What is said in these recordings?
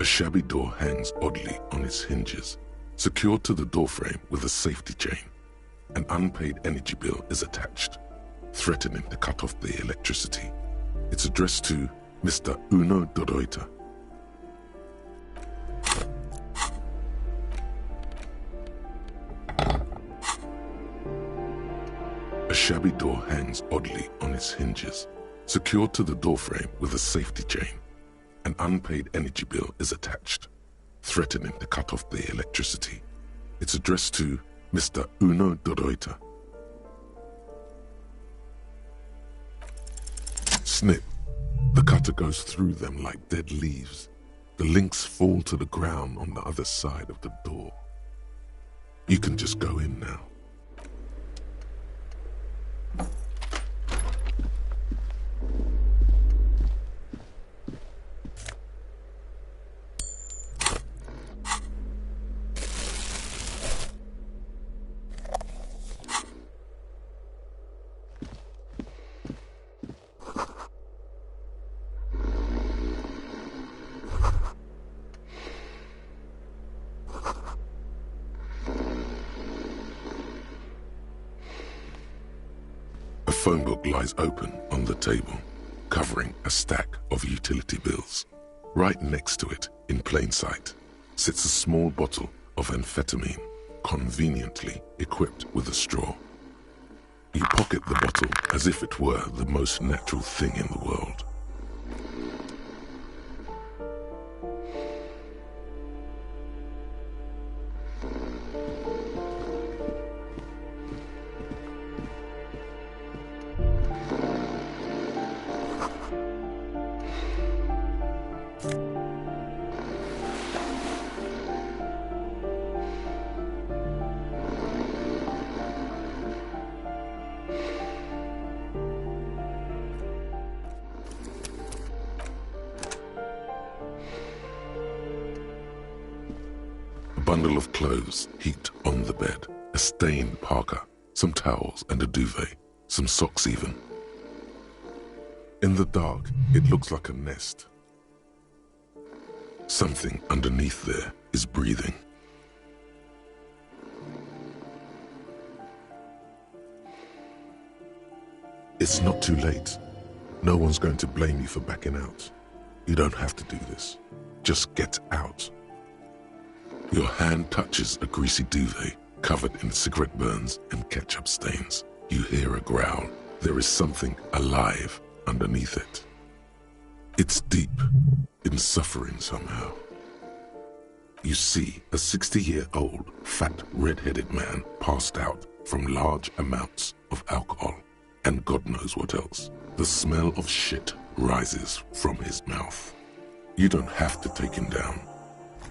shabby door hangs oddly on its hinges, secured to the doorframe with a safety chain. An unpaid energy bill is attached, threatening to cut off the electricity. It's addressed to Mr. Uno Doroita. A shabby door hangs oddly on its hinges, secured to the doorframe with a safety chain. An unpaid energy bill is attached, threatening to cut off the electricity. It's addressed to Mr. Uno Doroita. Snip. The cutter goes through them like dead leaves. The links fall to the ground on the other side of the door. You can just go in now. A phone book lies open on the table, covering a stack of utility bills. Right next to it, in plain sight, sits a small bottle of amphetamine, conveniently equipped with a straw. You pocket the bottle as if it were the most natural thing in the world. A bundle of clothes heaped on the bed, a stained parka, some towels and a duvet, some socks even. In the dark, it looks like a nest. Something underneath there is breathing. It's not too late. No one's going to blame you for backing out. You don't have to do this. Just get out. Your hand touches a greasy duvet covered in cigarette burns and ketchup stains. You hear a growl. There is something alive underneath it. It's deep in suffering somehow. You see a 60-year-old, fat, red-headed man passed out from large amounts of alcohol and God knows what else. The smell of shit rises from his mouth. You don't have to take him down.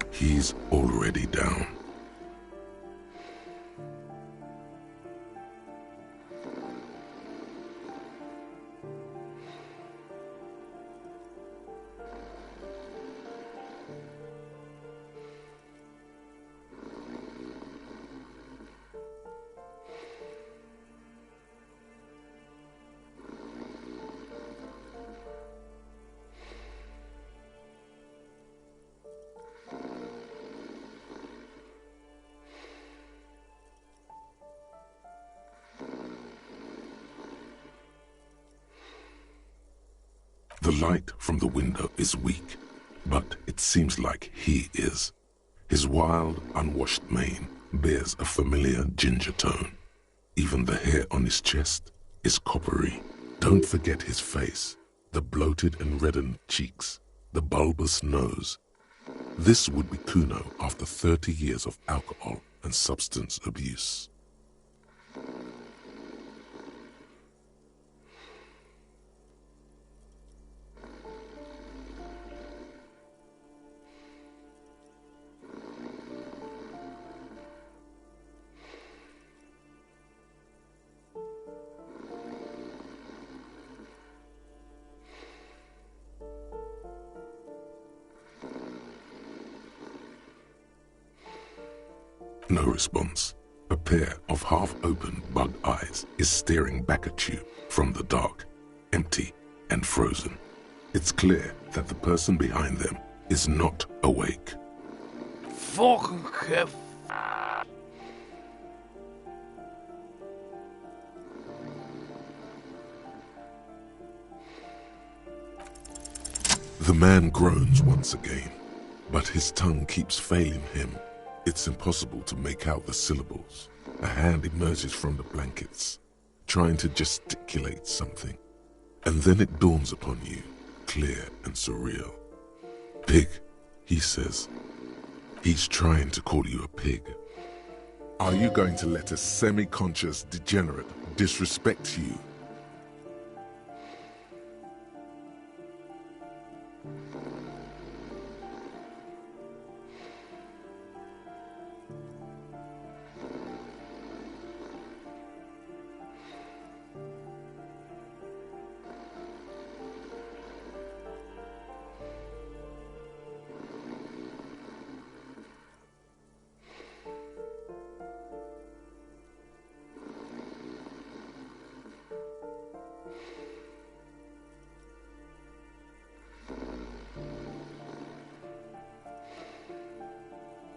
He's already down. The light from the window is weak, but it seems like he is. His wild, unwashed mane bears a familiar ginger tone. Even the hair on his chest is coppery. Don't forget his face, the bloated and reddened cheeks, the bulbous nose. This would be Kuno after 30 years of alcohol and substance abuse. No response. A pair of half-open bug eyes is staring back at you from the dark, empty and frozen. It's clear that the person behind them is not awake. Fucking hell. The man groans once again, but his tongue keeps failing him. It's impossible to make out the syllables. A hand emerges from the blankets, trying to gesticulate something. And then it dawns upon you, clear and surreal. Pig, he says. He's trying to call you a pig. Are you going to let a semi-conscious degenerate disrespect you?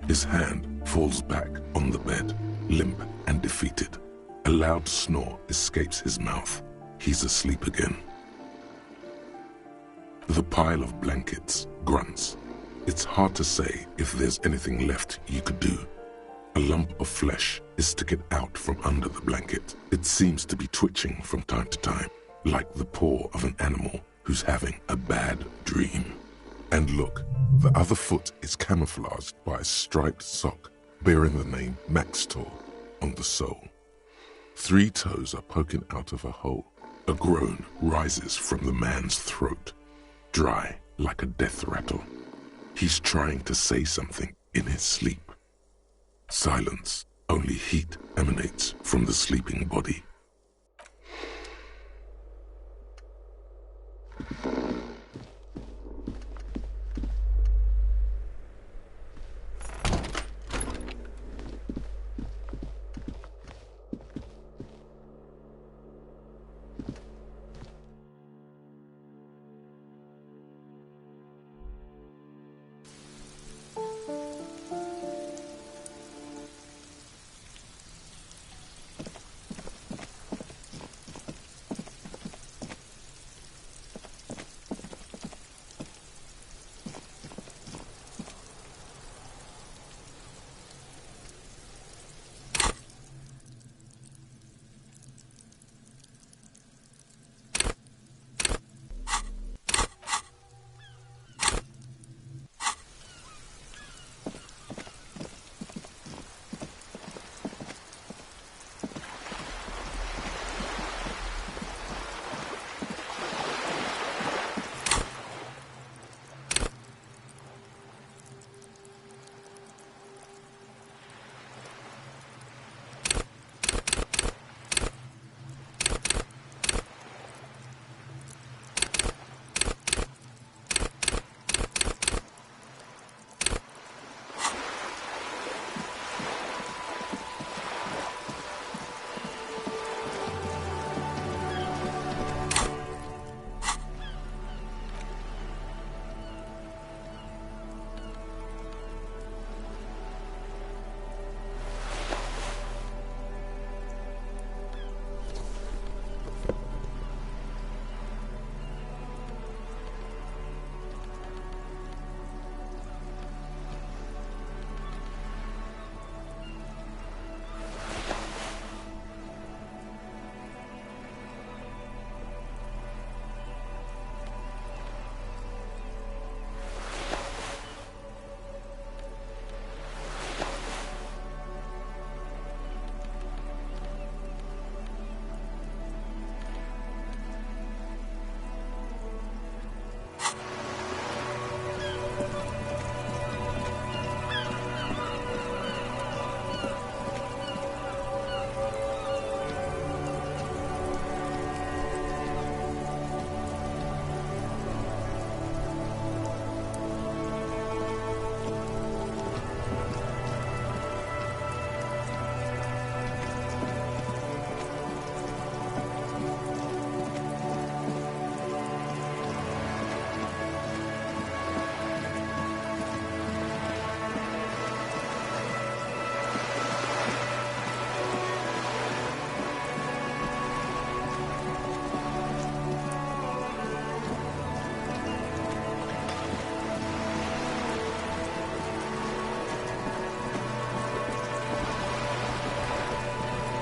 His hand falls back on the bed, limp and defeated. A loud snore escapes his mouth. He's asleep again. The pile of blankets grunts. It's hard to say if there's anything left you could do. A lump of flesh is sticking out from under the blanket. It seems to be twitching from time to time, like the paw of an animal who's having a bad dream. And look, the other foot is camouflaged by a striped sock bearing the name Maxtor on the sole. 3 toes are poking out of a hole. A groan rises from the man's throat, dry like a death rattle. He's trying to say something in his sleep. Silence. Only heat emanates from the sleeping body.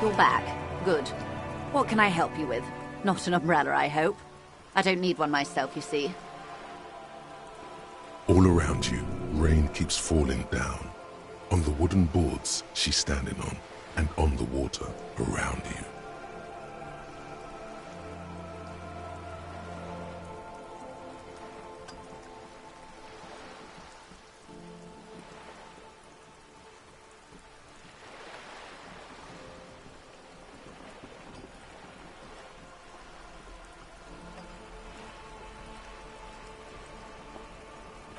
you're back. Good. What can I help you with? Not an umbrella, I hope. I don't need one myself, you see. All around you, rain keeps falling down. On the wooden boards she's standing on, and on the water around you.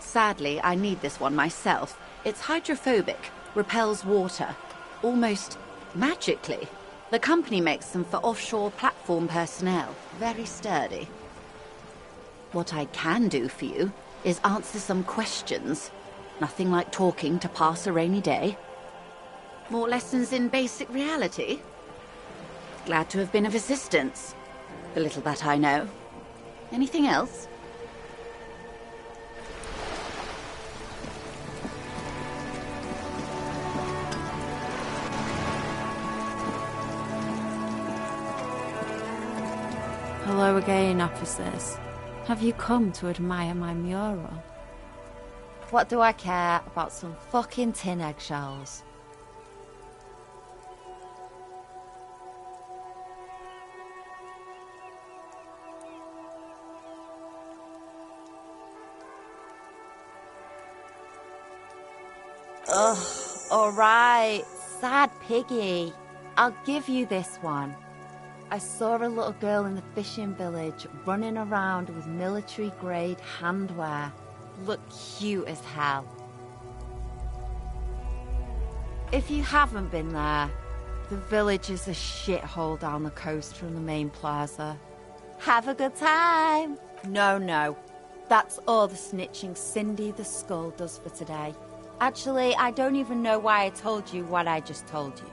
Sadly, I need this one myself. It's hydrophobic, repels water, almost magically. The company makes them for offshore platform personnel, very sturdy. What I can do for you is answer some questions. Nothing like talking to pass a rainy day. More lessons in basic reality? Glad to have been of assistance. The little that I know. Anything else? Hello again, officers. Have you come to admire my mural? What do I care about some fucking tin eggshells? Ugh, alright, sad piggy. I'll give you this one. I saw a little girl in the fishing village running around with military-grade handwear. Looked cute as hell. If you haven't been there, the village is a shithole down the coast from the main plaza. Have a good time! No. That's all the snitching Cindy the Skull does for today. Actually, I don't even know why I told you what I just told you.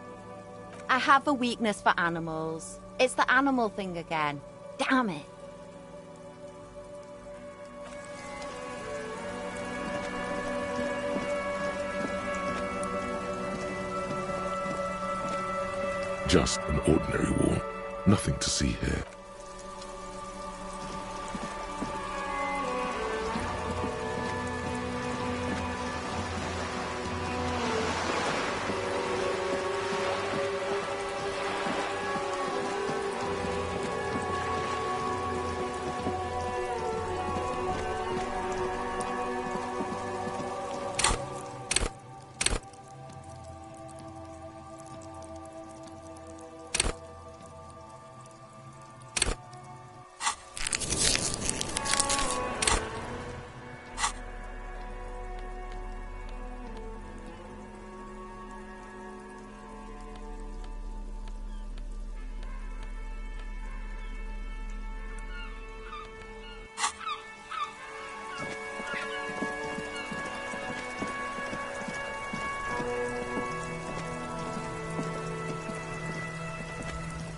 I have a weakness for animals. It's the animal thing again. Damn it. Just an ordinary war. Nothing to see here.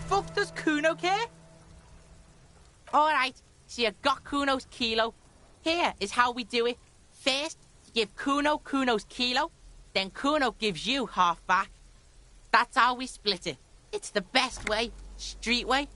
Fuck does Kuno care? Alright, so you got Kuno's kilo. Here is how we do it. First, you give Kuno Kuno's kilo, then Kuno gives you half back. That's how we split it. It's the best way, street way.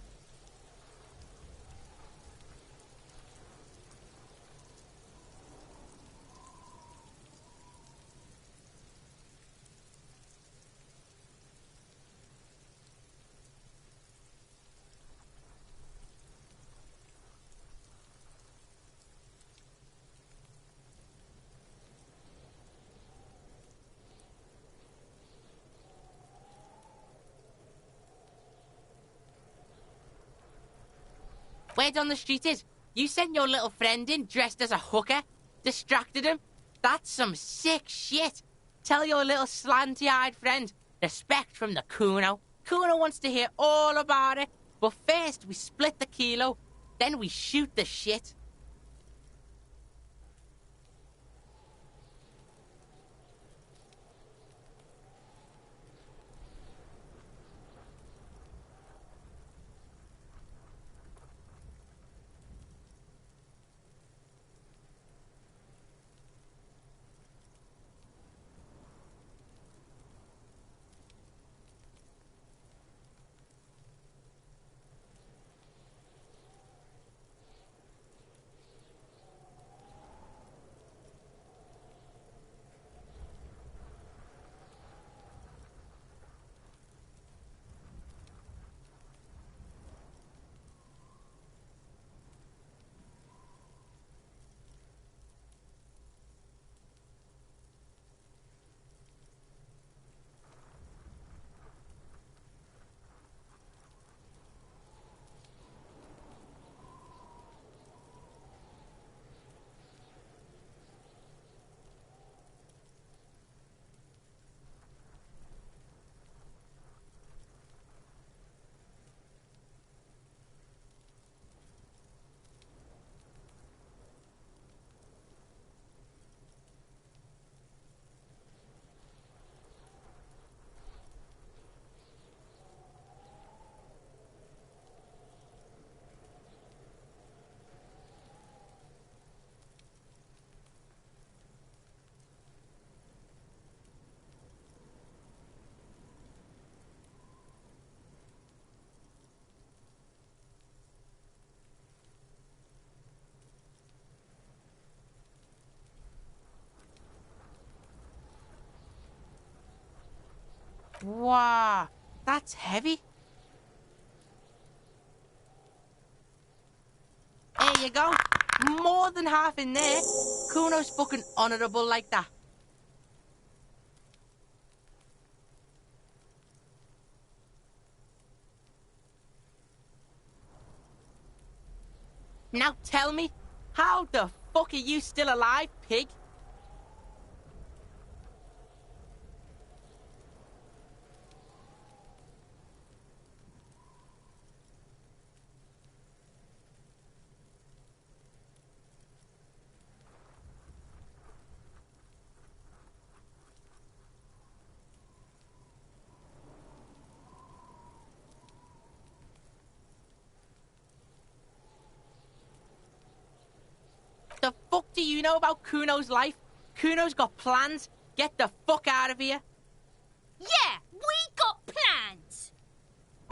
Word on the street is, you sent your little friend in dressed as a hooker, distracted him. That's some sick shit. Tell your little slanty-eyed friend, respect from the Kuno. Kuno wants to hear all about it, but first we split the kilo, then we shoot the shit. Wow, that's heavy. There you go. More than half in there. Kuno's fucking honourable like that. Now tell me, how the fuck are you still alive, pig? The fuck do you know about Kuno's life? Kuno's got plans. Get the fuck out of here. Yeah, we got plans.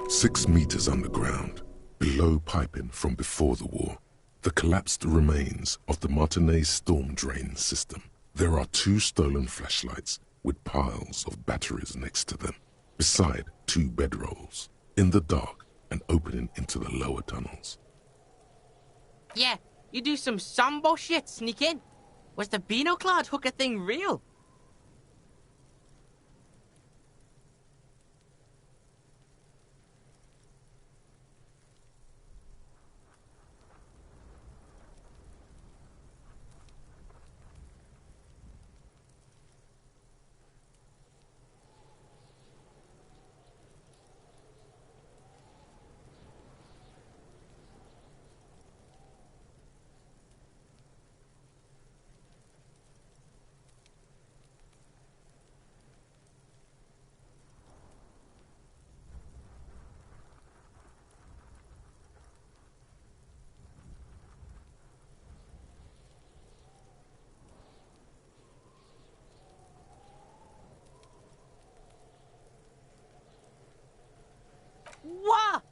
6 meters underground, below piping from before the war, the collapsed remains of the Martinez storm drain system. There are 2 stolen flashlights with piles of batteries next to them, beside 2 bedrolls, in the dark and opening into the lower tunnels. Yeah, you do some Sambo shit, sneak in. Was the Beano-clad hooker thing real? What?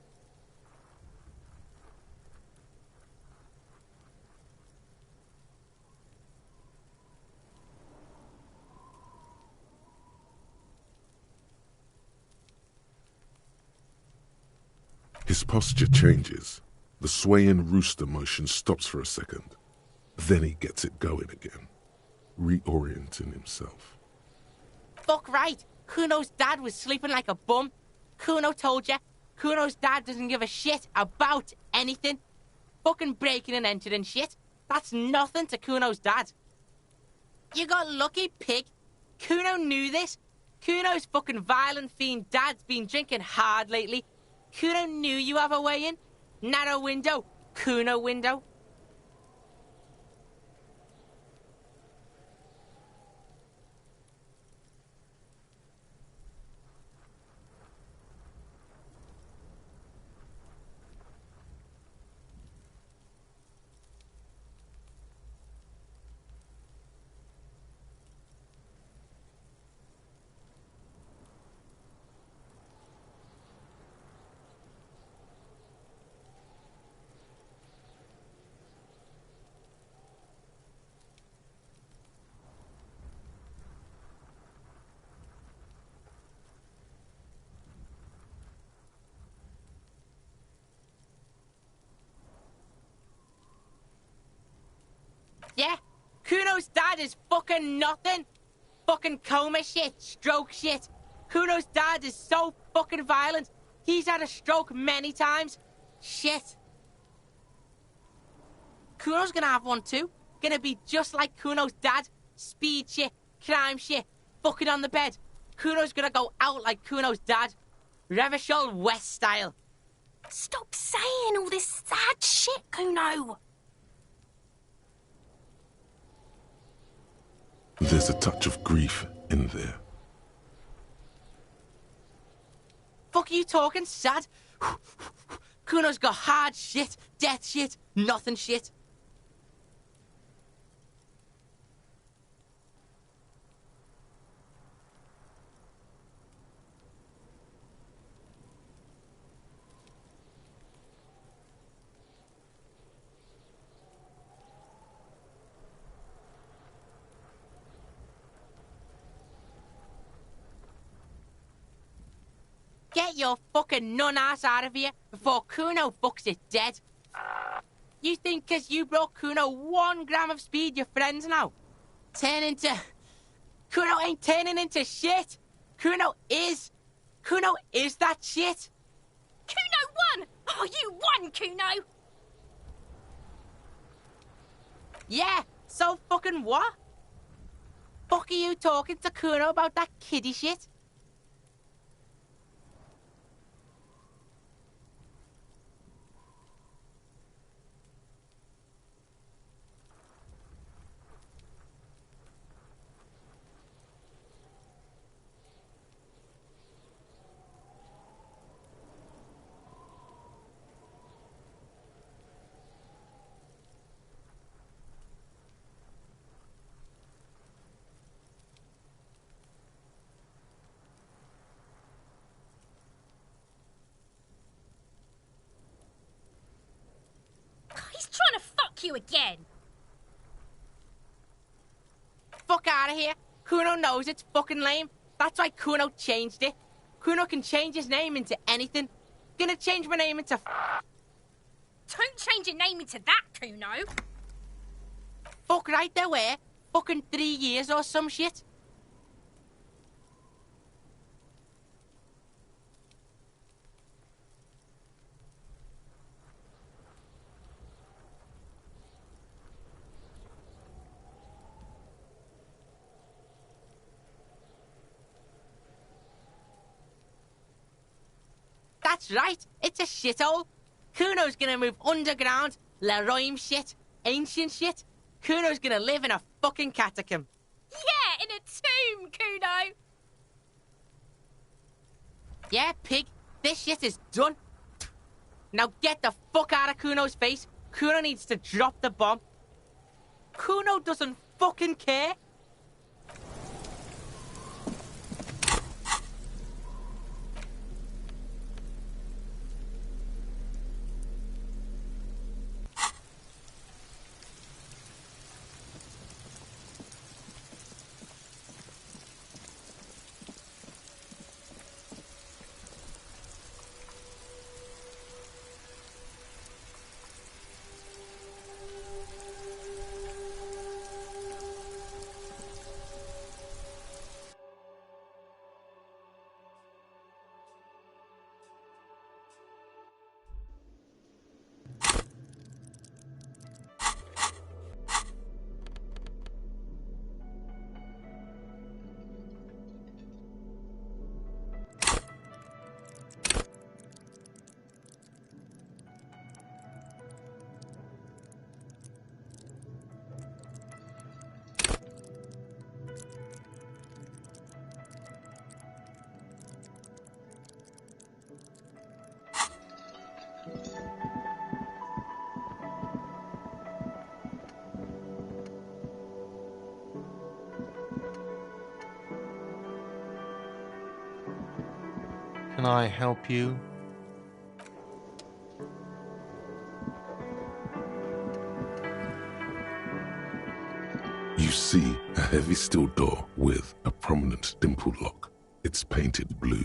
His posture changes. The swaying rooster motion stops for a second. Then he gets it going again, reorienting himself. Fuck right. Kuno's dad was sleeping like a bum. Kuno told ya. Kuno's dad doesn't give a shit about anything. Fucking breaking and entering shit. That's nothing to Kuno's dad. You got lucky, pig. Kuno knew this. Kuno's fucking violent fiend dad's been drinking hard lately. Kuno knew you have a way in. Narrow window. Kuno window. Yeah? Kuno's dad is fucking nothing. Fucking coma shit, stroke shit. Kuno's dad is so fucking violent. He's had a stroke many times. Shit. Kuno's gonna have one too. Gonna be just like Kuno's dad. Speed shit, crime shit, fucking on the bed. Kuno's gonna go out like Kuno's dad. Revachol West style. Stop saying all this sad shit, Kuno. There's a touch of grief in there. Fuck are you talking, sad? Kuno's got hard shit, death shit, nothing shit. Get your fucking nun ass out of here before Kuno fucks it dead. You think 'cause you brought Kuno 1 gram of speed, your friends now? Turn into... Kuno ain't turning into shit. Kuno is that shit. Kuno won! Oh, you won, Kuno! Yeah, so fucking what? Fuck are you talking to Kuno about that kiddie shit? He's trying to fuck you again. Fuck out of here. Kuno knows it's fucking lame. That's why Kuno changed it. Kuno can change his name into anything. Gonna change my name into... Don't change your name into that, Kuno. Fuck right there were. Fucking 3 years or some shit. That's right, it's a shithole. Kuno's gonna move underground, Leroy shit, ancient shit. Kuno's gonna live in a fucking catacomb. Yeah, in a tomb, Kuno. Yeah, pig, this shit is done. Now get the fuck out of Kuno's face. Kuno needs to drop the bomb. Kuno doesn't fucking care. Can I help you? You see a heavy steel door with a prominent dimple lock. It's painted blue.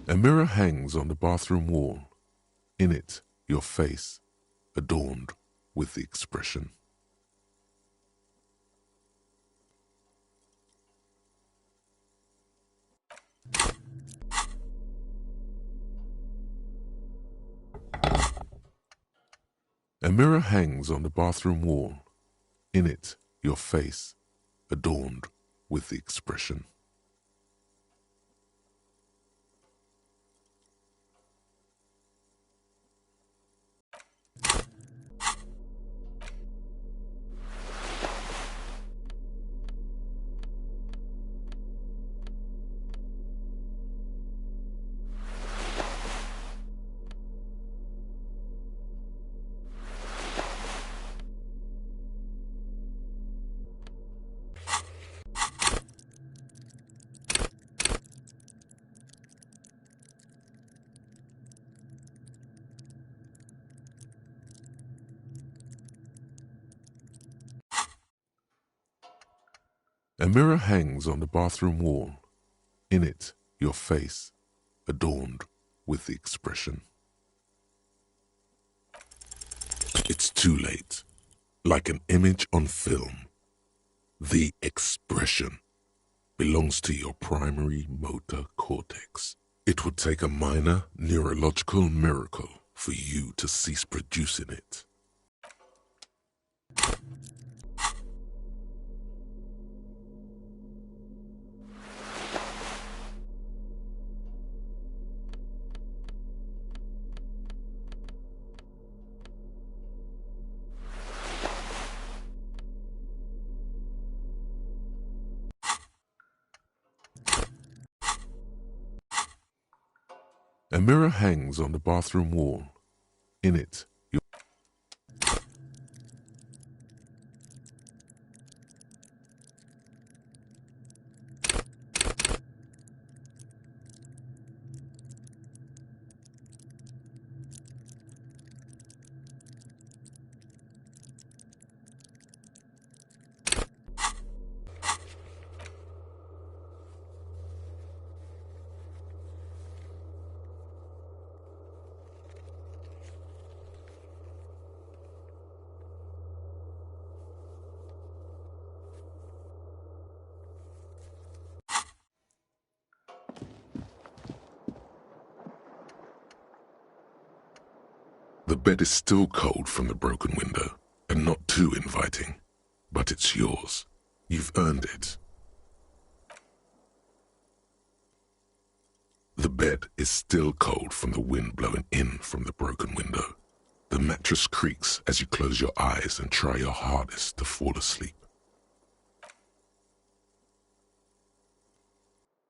A mirror hangs on the bathroom wall. In it, your face, adorned with the expression. A mirror hangs on the bathroom wall. In it, your face, adorned with the expression. A mirror hangs on the bathroom wall. In it, your face, adorned with the expression. It's too late. Like an image on film, the expression belongs to your primary motor cortex. It would take a minor neurological miracle for you to cease producing it. A mirror hangs on the bathroom wall. In it, the bed is still cold from the broken window, and not too inviting, but it's yours. You've earned it. The bed is still cold from the wind blowing in from the broken window. The mattress creaks as you close your eyes and try your hardest to fall asleep.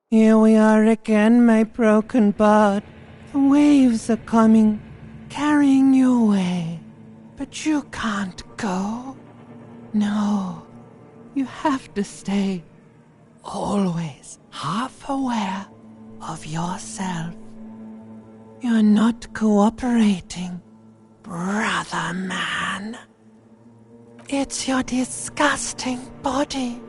Here we are again, my broken bud. The waves are coming, carrying you away. But you can't go. No, you have to stay. Always half aware of yourself. You're not cooperating, brother man. It's your disgusting body.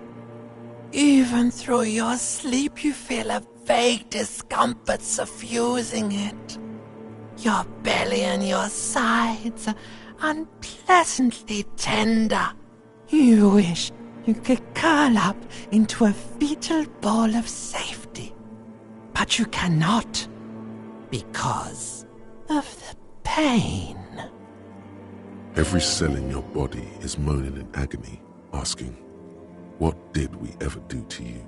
Even through your sleep you feel a vague discomfort suffusing it. Your belly and your sides are unpleasantly tender. You wish you could curl up into a fetal ball of safety. But you cannot, because of the pain. Every cell in your body is moaning in agony, asking, what did we ever do to you?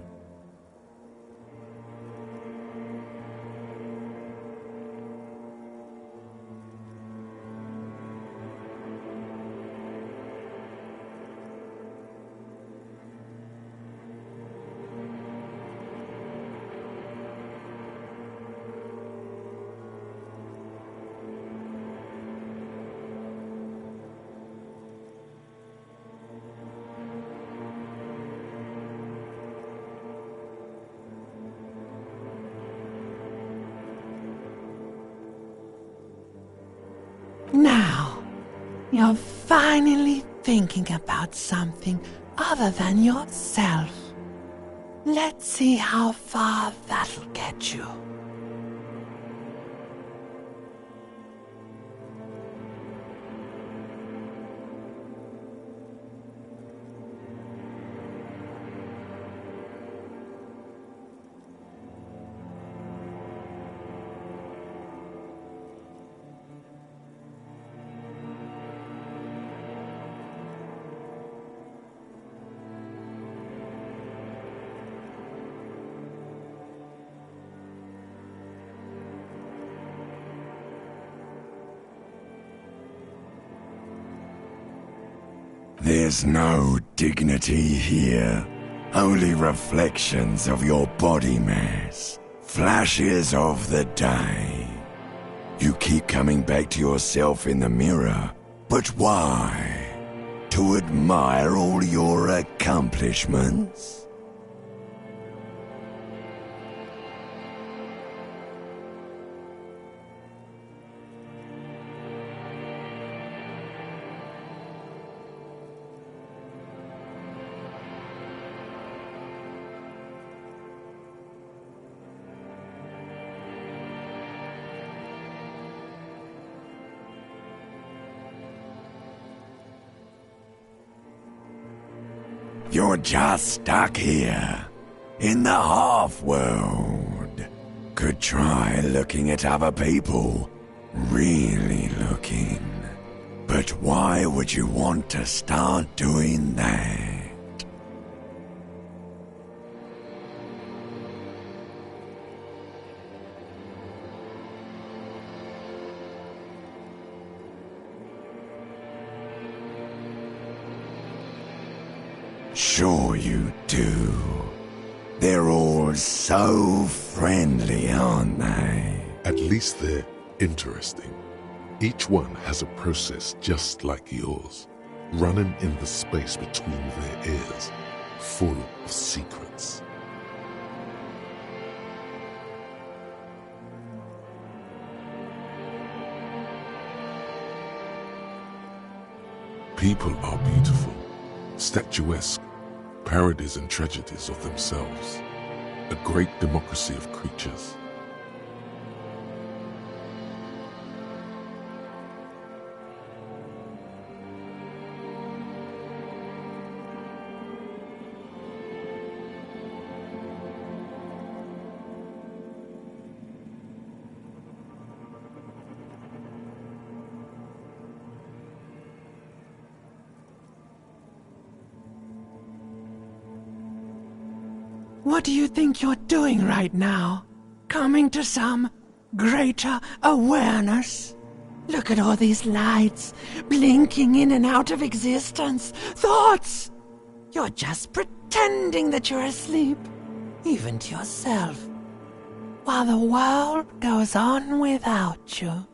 Now, you're finally thinking about something other than yourself. Let's see how far that'll get you. There's no dignity here. Only reflections of your body mass. Flashes of the day. You keep coming back to yourself in the mirror. But why? To admire all your accomplishments? You're just stuck here, in the half-world. Could try looking at other people, really looking. But why would you want to start doing that? Sure you do. They're all so friendly, aren't they? At least they're interesting. Each one has a process just like yours, running in the space between their ears, full of secrets. People are beautiful, statuesque, parodies and tragedies of themselves, a great democracy of creatures. What do you think you're doing right now? Coming to some greater awareness? Look at all these lights, blinking in and out of existence. Thoughts! You're just pretending that you're asleep, even to yourself, while the world goes on without you.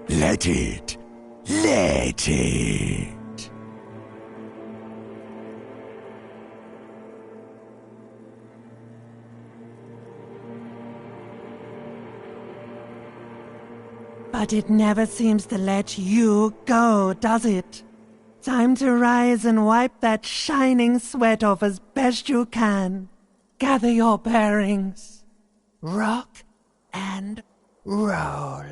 Let it. Let it. But it never seems to let you go, does it? Time to rise and wipe that shining sweat off as best you can. Gather your bearings. Rock and roll.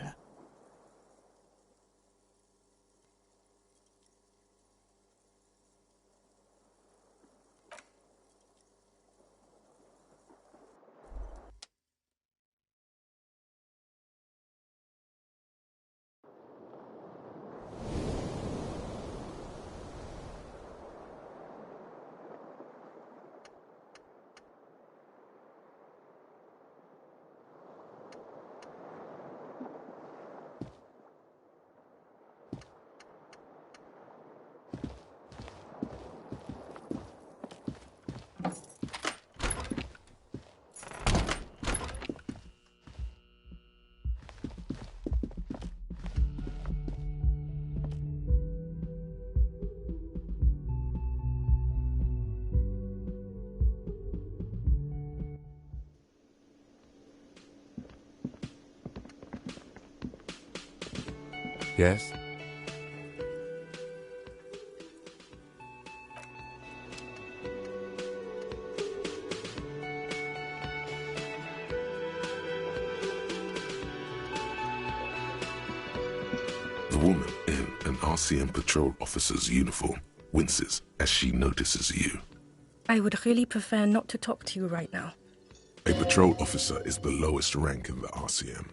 Yes? The woman in an RCM patrol officer's uniform winces as she notices you. I would really prefer not to talk to you right now. A patrol officer is the lowest rank in the RCM,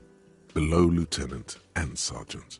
below lieutenant and sergeant.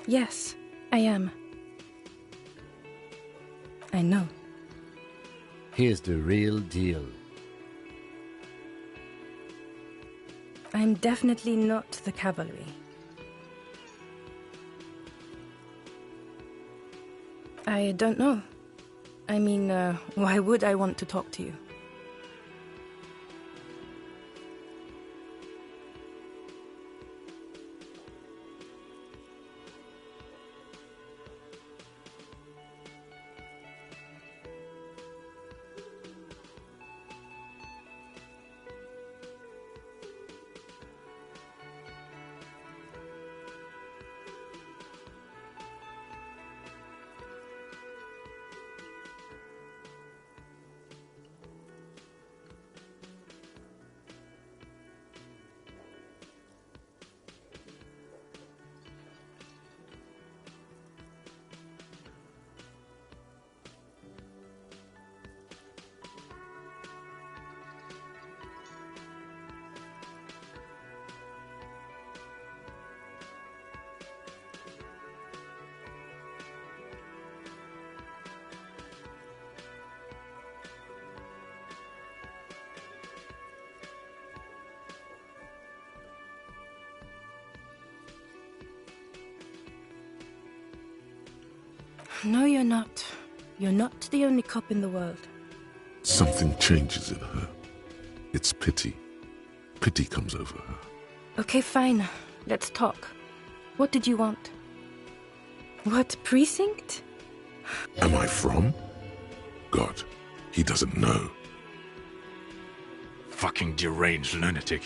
Yes, I am. I know. Here's the real deal. I'm definitely not the cavalry. I don't know. I mean, why would I want to talk to you? No, you're not. You're not the only cop in the world. Something changes in her. It's pity. Pity comes over her. Okay, fine. Let's talk. What did you want? What precinct? Am I from? God, he doesn't know. Fucking deranged lunatic.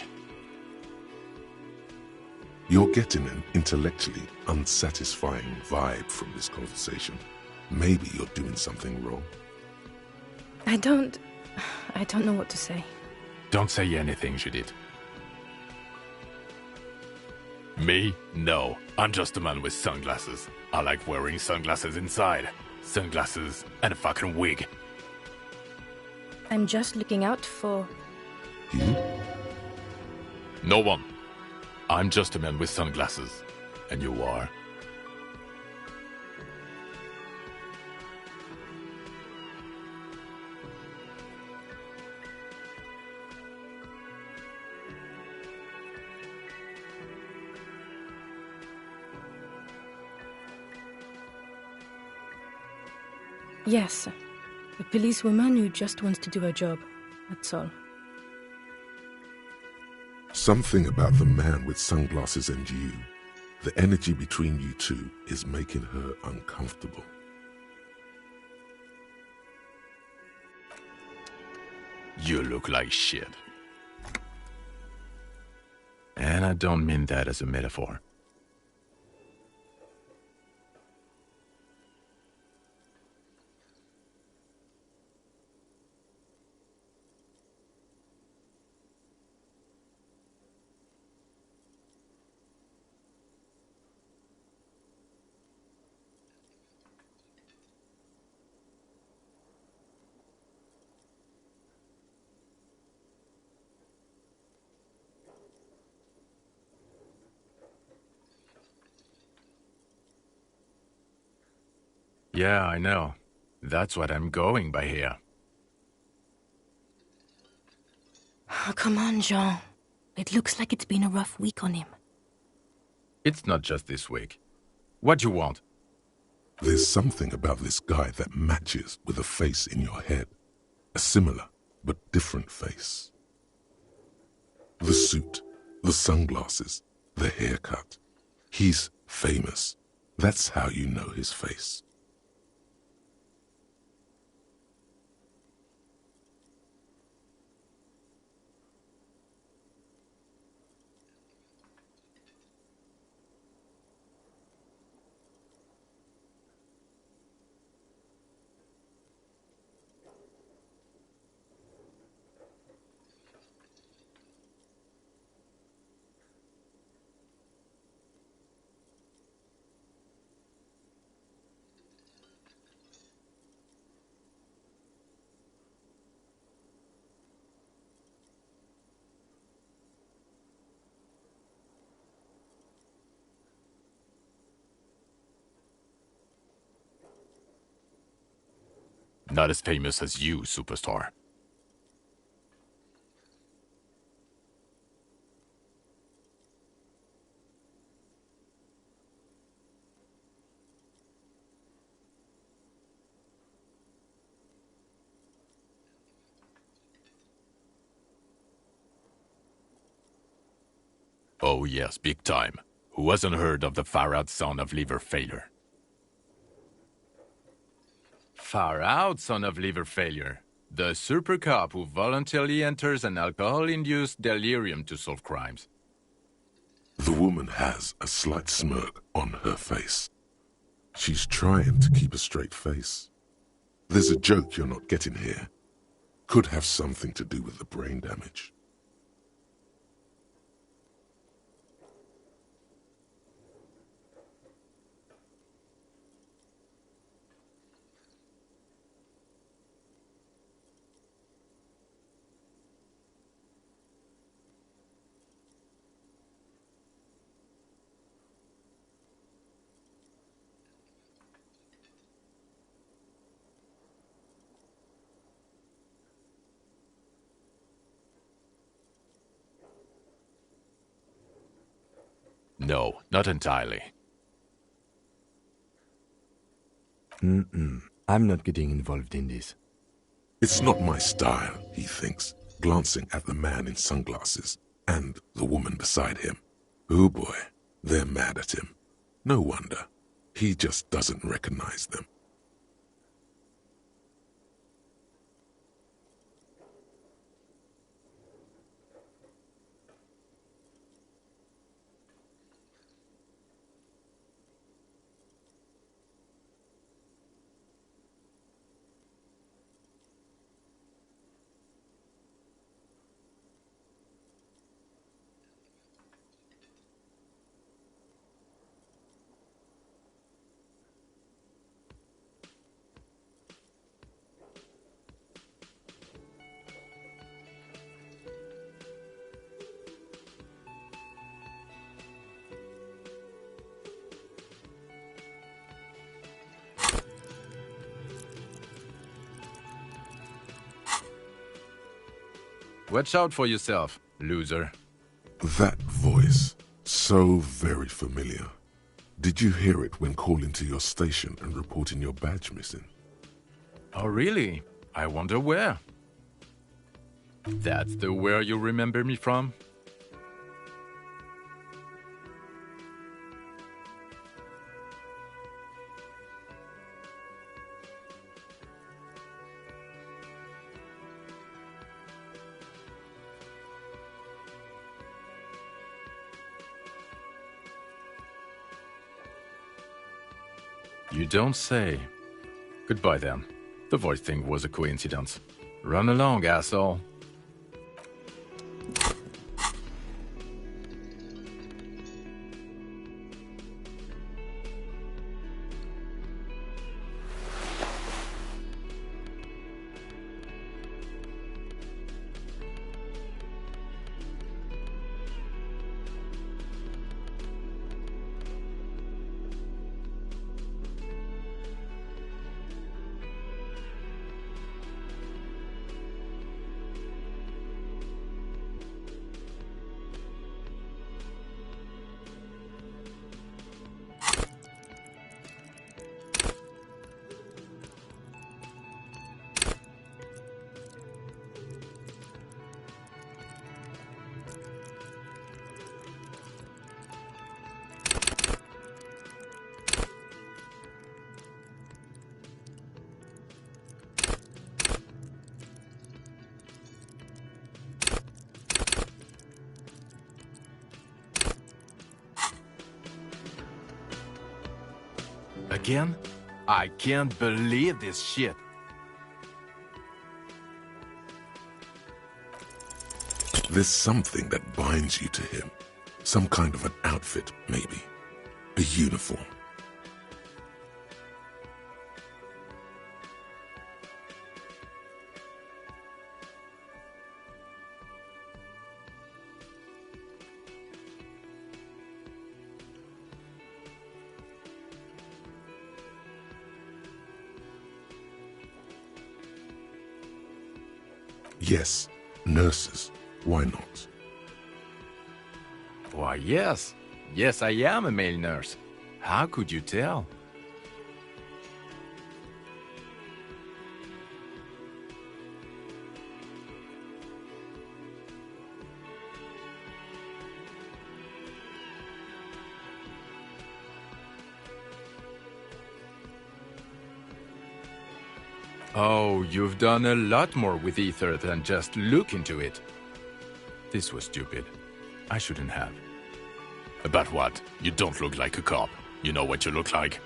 You're getting an intellectually unsatisfying vibe from this conversation. Maybe you're doing something wrong. I don't know what to say. Don't say anything, Judith. Me? No. I'm just a man with sunglasses. I like wearing sunglasses inside. Sunglasses and a fucking wig. I'm just looking out for... You? No one. I'm just a man with sunglasses. And you are? Yes, a policewoman who just wants to do her job. That's all. Something about the man with sunglasses and you, the energy between you two, is making her uncomfortable. You look like shit. And I don't mean that as a metaphor. Yeah, I know. That's what I'm going by here. Oh, come on, Jean. It looks like it's been a rough week on him. It's not just this week. What do you want? There's something about this guy that matches with a face in your head. A similar but different face. The suit, the sunglasses, the haircut. He's famous. That's how you know his face. Not as famous as you, superstar. Oh yes, big time. Who hasn't heard of the far-out son of liver failure? Far-out son of liver failure. The super cop who voluntarily enters an alcohol-induced delirium to solve crimes. The woman has a slight smirk on her face. She's trying to keep a straight face. There's a joke you're not getting here. Could have something to do with the brain damage. No, not entirely. I'm not getting involved in this. It's not my style, he thinks, glancing at the man in sunglasses and the woman beside him. Oh boy, they're mad at him. No wonder. He just doesn't recognize them. Watch out for yourself, loser. That voice, so very familiar. Did you hear it when calling to your station and reporting your badge missing? Oh really? I wonder where. That's the where you remember me from? You don't say. Goodbye then. The voice thing was a coincidence. Run along, asshole. Again? I can't believe this shit. There's something that binds you to him. Some kind of an outfit, maybe. A uniform. Yes, nurses. Why not? Why, yes. Yes, I am a male nurse. How could you tell? Oh, you've done a lot more with ether than just look into it. This was stupid. I shouldn't have. About what? You don't look like a cop. You know what you look like?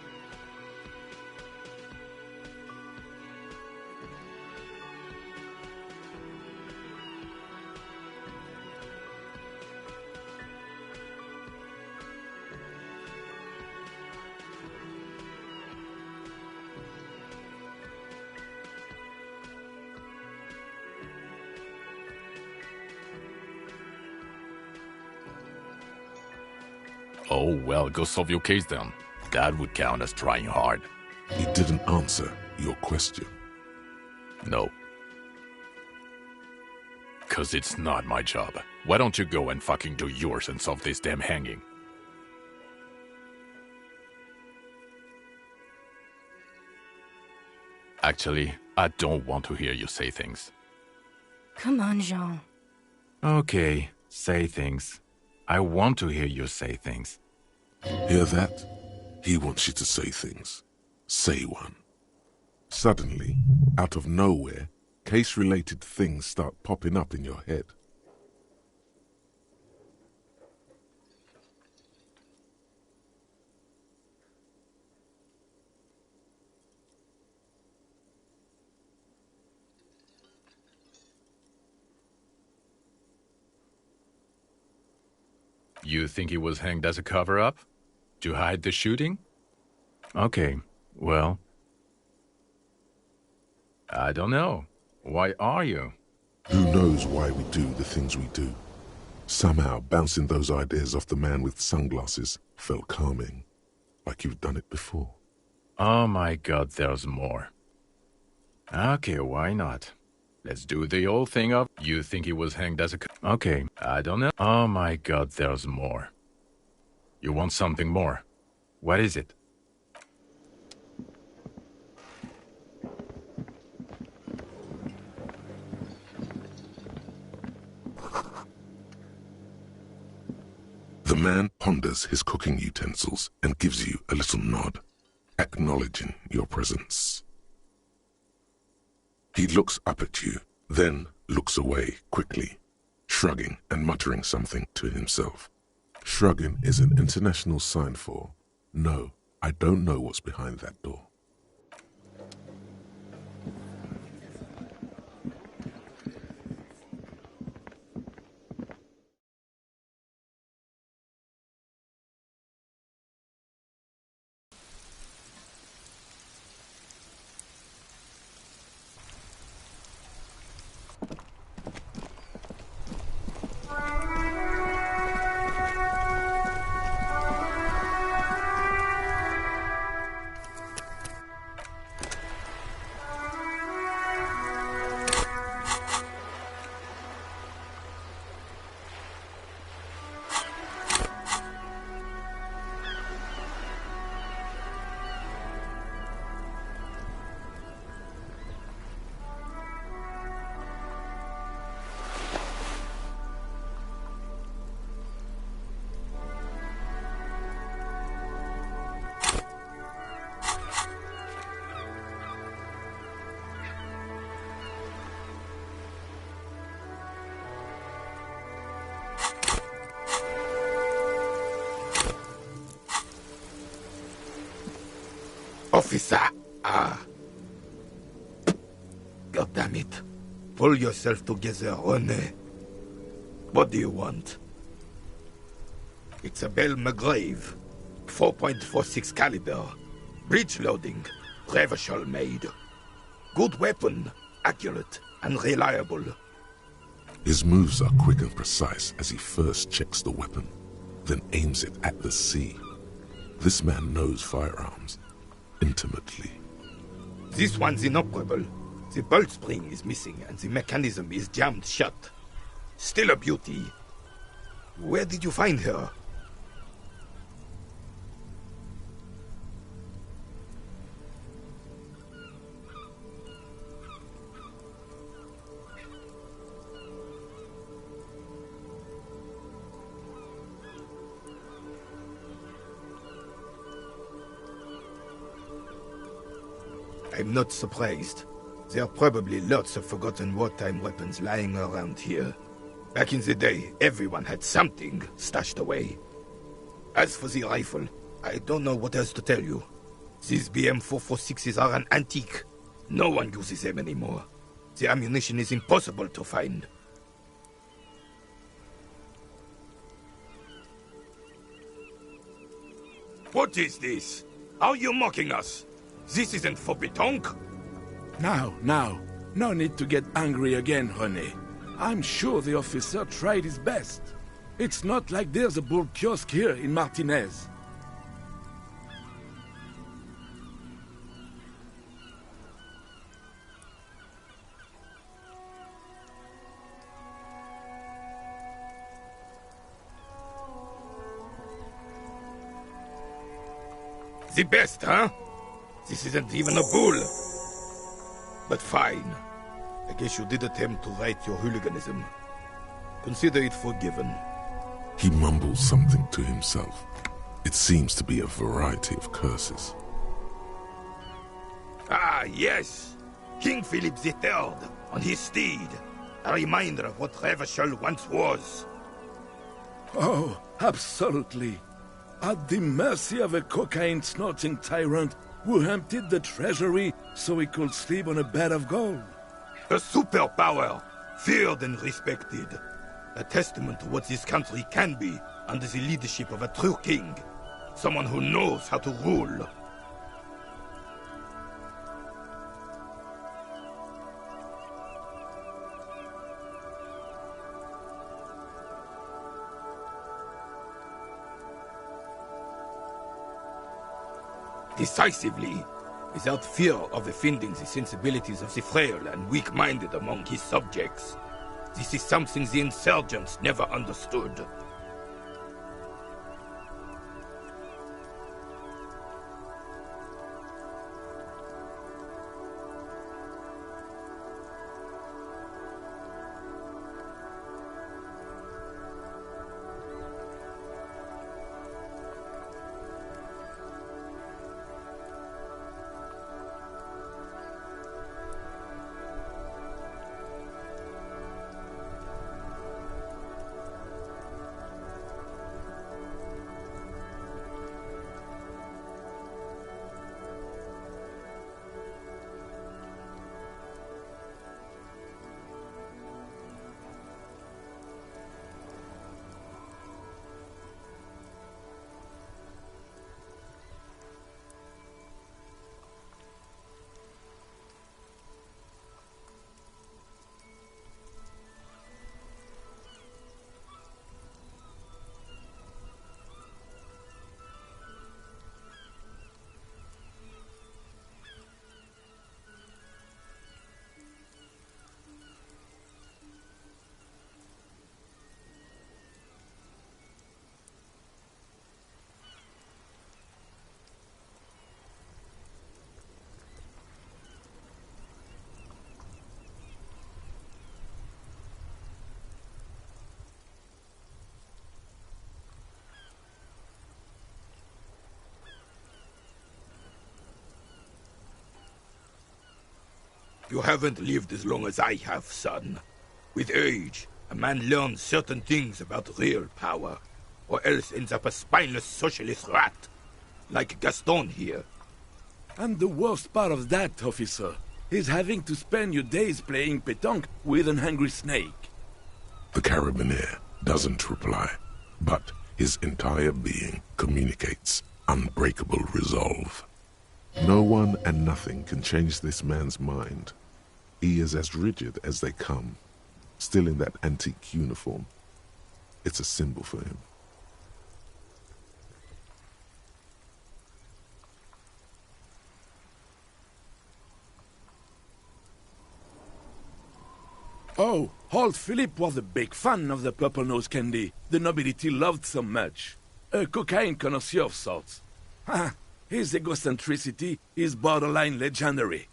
Oh, well, go solve your case then. That would count as trying hard. He didn't answer your question. No. 'Cause it's not my job. Why don't you go and fucking do yours and solve this damn hanging? Actually, I don't want to hear you say things. Come on, Jean. Okay, say things. I want to hear you say things. Hear that? He wants you to say things. Say one. Suddenly, out of nowhere, case-related things start popping up in your head. You think he was hanged as a cover-up? To hide the shooting? Okay, well... I don't know. Why are you? Who knows why we do the things we do? Somehow, bouncing those ideas off the man with sunglasses felt calming, like you've done it before. Oh my god, there's more. Okay, why not? Let's do the old thing of, you think he was hanged as a... Okay, I don't know. Oh my god, there's more. You want something more? What is it? The man ponders his cooking utensils and gives you a little nod, acknowledging your presence. He looks up at you, then looks away quickly, shrugging and muttering something to himself. Shrugging is an international sign for, no, I don't know what's behind that door. Officer! God damn it. Pull yourself together, René. What do you want? It's a Belle McGrave. 4.46 caliber. Breech loading. Revachol made. Good weapon. Accurate and reliable. His moves are quick and precise as he first checks the weapon, then aims it at the sea. This man knows firearms intimately. This one's inoperable. The bolt spring is missing and the mechanism is jammed shut. Still a beauty. Where did you find her? I'm not surprised. There are probably lots of forgotten wartime weapons lying around here. Back in the day, everyone had something stashed away. As for the rifle, I don't know what else to tell you. These BM-446s are an antique. No one uses them anymore. The ammunition is impossible to find. What is this? Are you mocking us? This isn't for pétanque. Now, no need to get angry again, honey. I'm sure the officer tried his best. It's not like there's a bull kiosk here in Martinez. The best, huh? This isn't even a bull. But fine. I guess you did attempt to right your hooliganism. Consider it forgiven. He mumbles something to himself. It seems to be a variety of curses. Ah, yes! King Philip III, on his steed. A reminder of what Revachol once was. Oh, absolutely. At the mercy of a cocaine-snorting tyrant who emptied the treasury so he could sleep on a bed of gold. A superpower, feared and respected. A testament to what this country can be under the leadership of a true king. Someone who knows how to rule. Decisively, without fear of offending the sensibilities of the frail and weak-minded among his subjects. This is something the insurgents never understood. You haven't lived as long as I have, son. With age, a man learns certain things about real power, or else ends up a spineless socialist rat, like Gaston here. And the worst part of that, officer, is having to spend your days playing pétanque with an angry snake. The carabinier doesn't reply, but his entire being communicates unbreakable resolve. No one and nothing can change this man's mind. He is as rigid as they come, still in that antique uniform. It's a symbol for him. Oh, old Philip was a big fan of the purple nose candy the nobility loved so much. A cocaine connoisseur of sorts. His egocentricity is borderline legendary.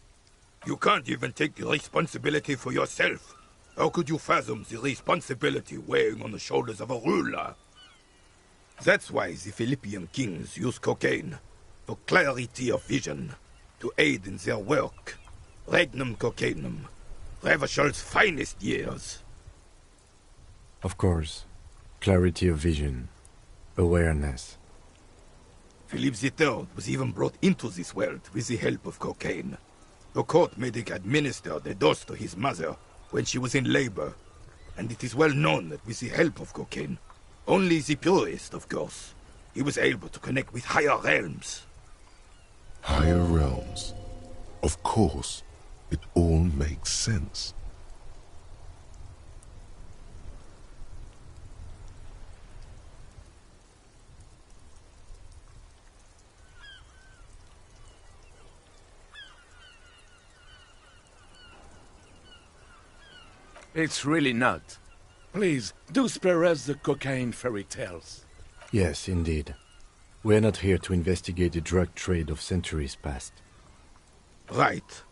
You can't even take responsibility for yourself. How could you fathom the responsibility weighing on the shoulders of a ruler? That's why the Philippian kings use cocaine, for clarity of vision, to aid in their work. Regnum cocainum. Reverschol's finest years. Of course. Clarity of vision. Awareness. Philippe III was even brought into this world with the help of cocaine. The court medic administered a dose to his mother when she was in labor, and it is well known that with the help of cocaine, only the purest, of course, he was able to connect with higher realms. Higher realms. Of course. It all makes sense. It's really not. Please, do spare us the cocaine fairy tales. Yes, indeed. We're not here to investigate the drug trade of centuries past. Right.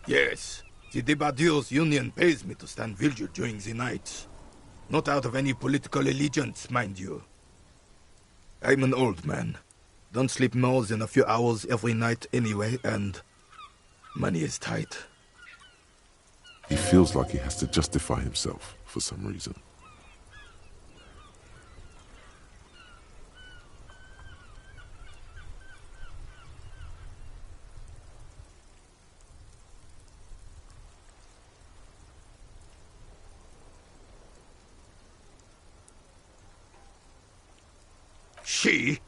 Yes. The Debardeurs Union pays me to stand vigil during the night. Not out of any political allegiance, mind you. I'm an old man. Don't sleep more than a few hours every night anyway, and money is tight. He feels like he has to justify himself for some reason. She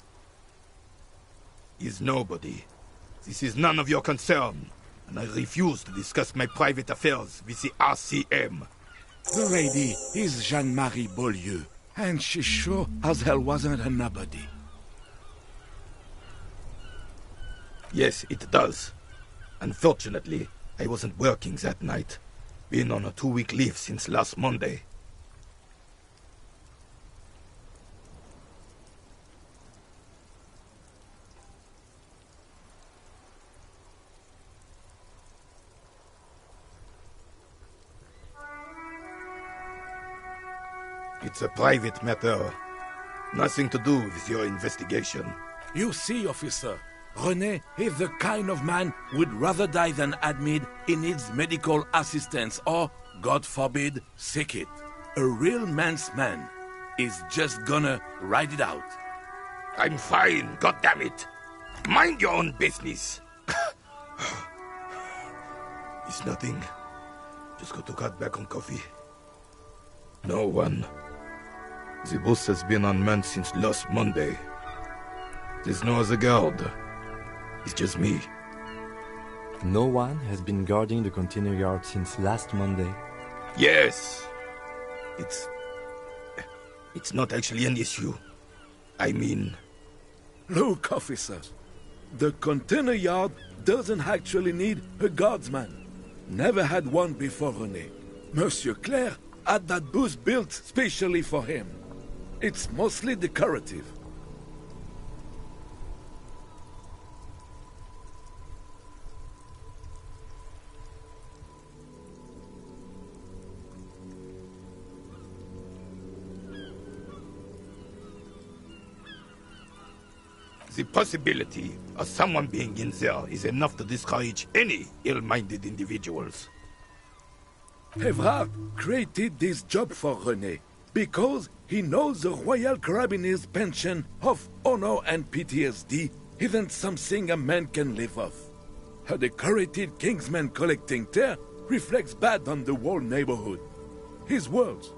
is nobody. This is none of your concern, and I refuse to discuss my private affairs with the RCM. The lady is Jeanne-Marie Beaulieu, and she sure as hell wasn't a nobody. Yes, it does. Unfortunately, I wasn't working that night. Been on a 2-week leave since last Monday. It's a private matter. Nothing to do with your investigation. You see, officer, René is the kind of man would rather die than admit he needs medical assistance or, God forbid, sick it. A real man's man is just gonna ride it out. I'm fine, goddammit. Mind your own business. It's nothing. Just got to cut back on coffee. No one. The bus has been unmanned since last Monday. There's no other guard. It's just me. No one has been guarding the container yard since last Monday. Yes. It's not actually an issue. I mean... Look, officers. The container yard doesn't actually need a guardsman. Never had one before René. Monsieur Claire had that booth built specially for him. It's mostly decorative. The possibility of someone being in there is enough to discourage any ill-minded individuals. Evrard created this job for René because he knows the Royal Carabiniers' pension of honor and PTSD isn't something a man can live off. A decorated Kingsman collecting tear reflects bad on the whole neighborhood. His words.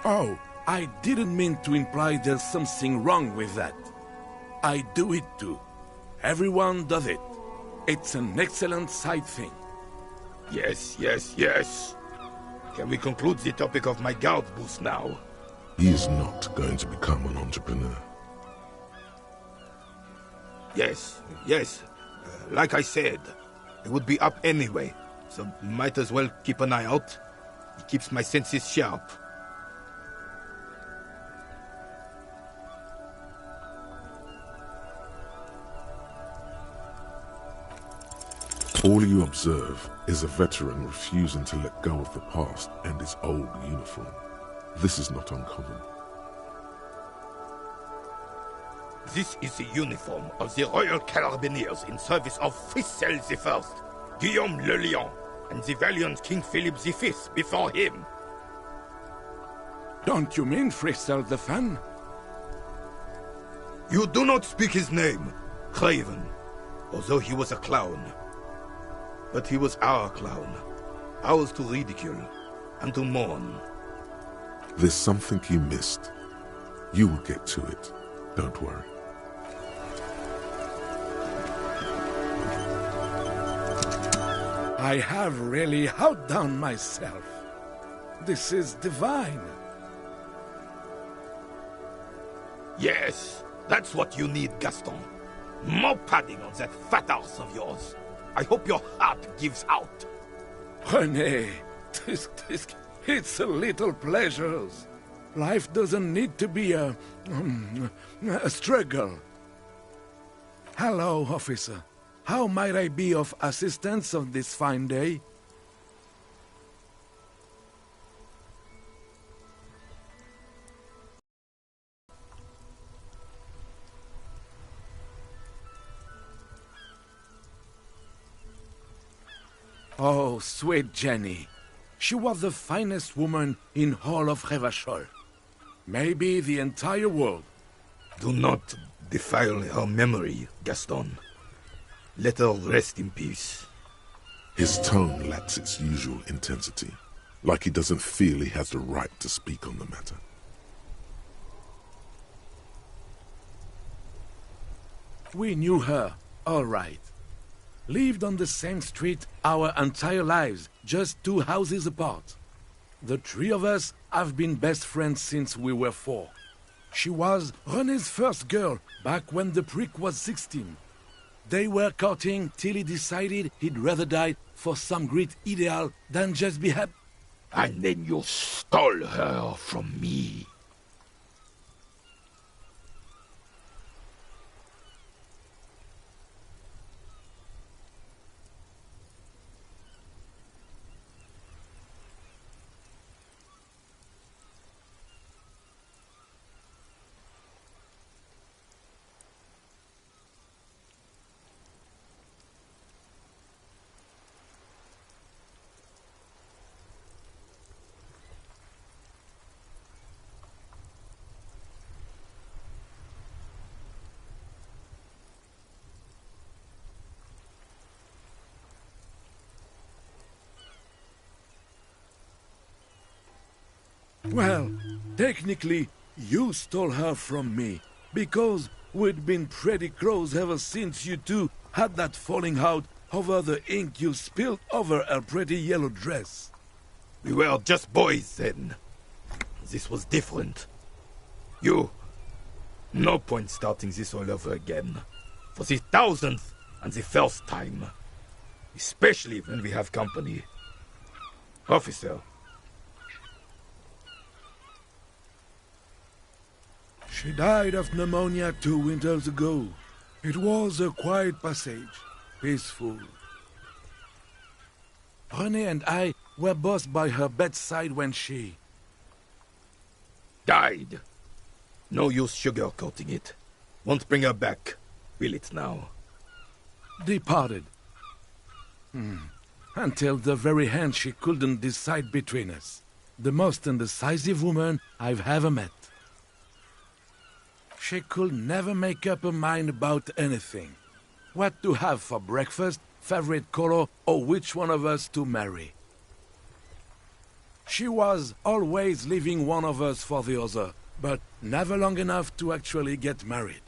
Oh, I didn't mean to imply there's something wrong with that. I do it too. Everyone does it. It's an excellent side thing. Yes, yes, yes. Can we conclude the topic of my guard boost now? He is not going to become an entrepreneur. Yes, yes. Like I said, it would be up anyway, so might as well keep an eye out. It keeps my senses sharp. All you observe is a veteran refusing to let go of the past and his old uniform. This is not uncommon. This is the uniform of the Royal Carabineers in service of Frissel I, Guillaume le Lion, and the valiant King Philip V before him. Don't you mean Frissel the Fan? You do not speak his name, Craven, although he was a clown. But he was our clown, ours to ridicule and to mourn. There's something you missed. You will get to it. Don't worry. I have really outdone myself. This is divine. Yes, that's what you need, Gaston. More padding on that fat arse of yours. I hope your heart gives out. René, it's a little pleasures. Life doesn't need to be a struggle. Hello, officer. How might I be of assistance on this fine day? Oh, sweet Jenny. She was the finest woman in all of Revachol. Maybe the entire world. Do not defile her memory, Gaston. Let her rest in peace. His tone lacks its usual intensity, like he doesn't feel he has the right to speak on the matter. We knew her, all right. Lived on the same street our entire lives, just 2 houses apart. The 3 of us have been best friends since we were 4. She was René's first girl, back when the prick was 16. They were courting till he decided he'd rather die for some great ideal than just be happy. And then you stole her from me. Well, technically, you stole her from me, because we'd been pretty close ever since you two had that falling out over the ink you spilled over her pretty yellow dress. We were just boys then. This was different. No point starting this all over again. For the 1000th and the first time. Especially when we have company. Officer. She died of pneumonia 2 winters ago. It was a quiet passage, peaceful. René and I were both by her bedside when she... died. No use sugarcoating it. Won't bring her back, will it now? Departed. Until the very end she couldn't decide between us. The most indecisive woman I've ever met. She could never make up her mind about anything. What to have for breakfast, favorite color, or which one of us to marry. She was always leaving one of us for the other, but never long enough to actually get married.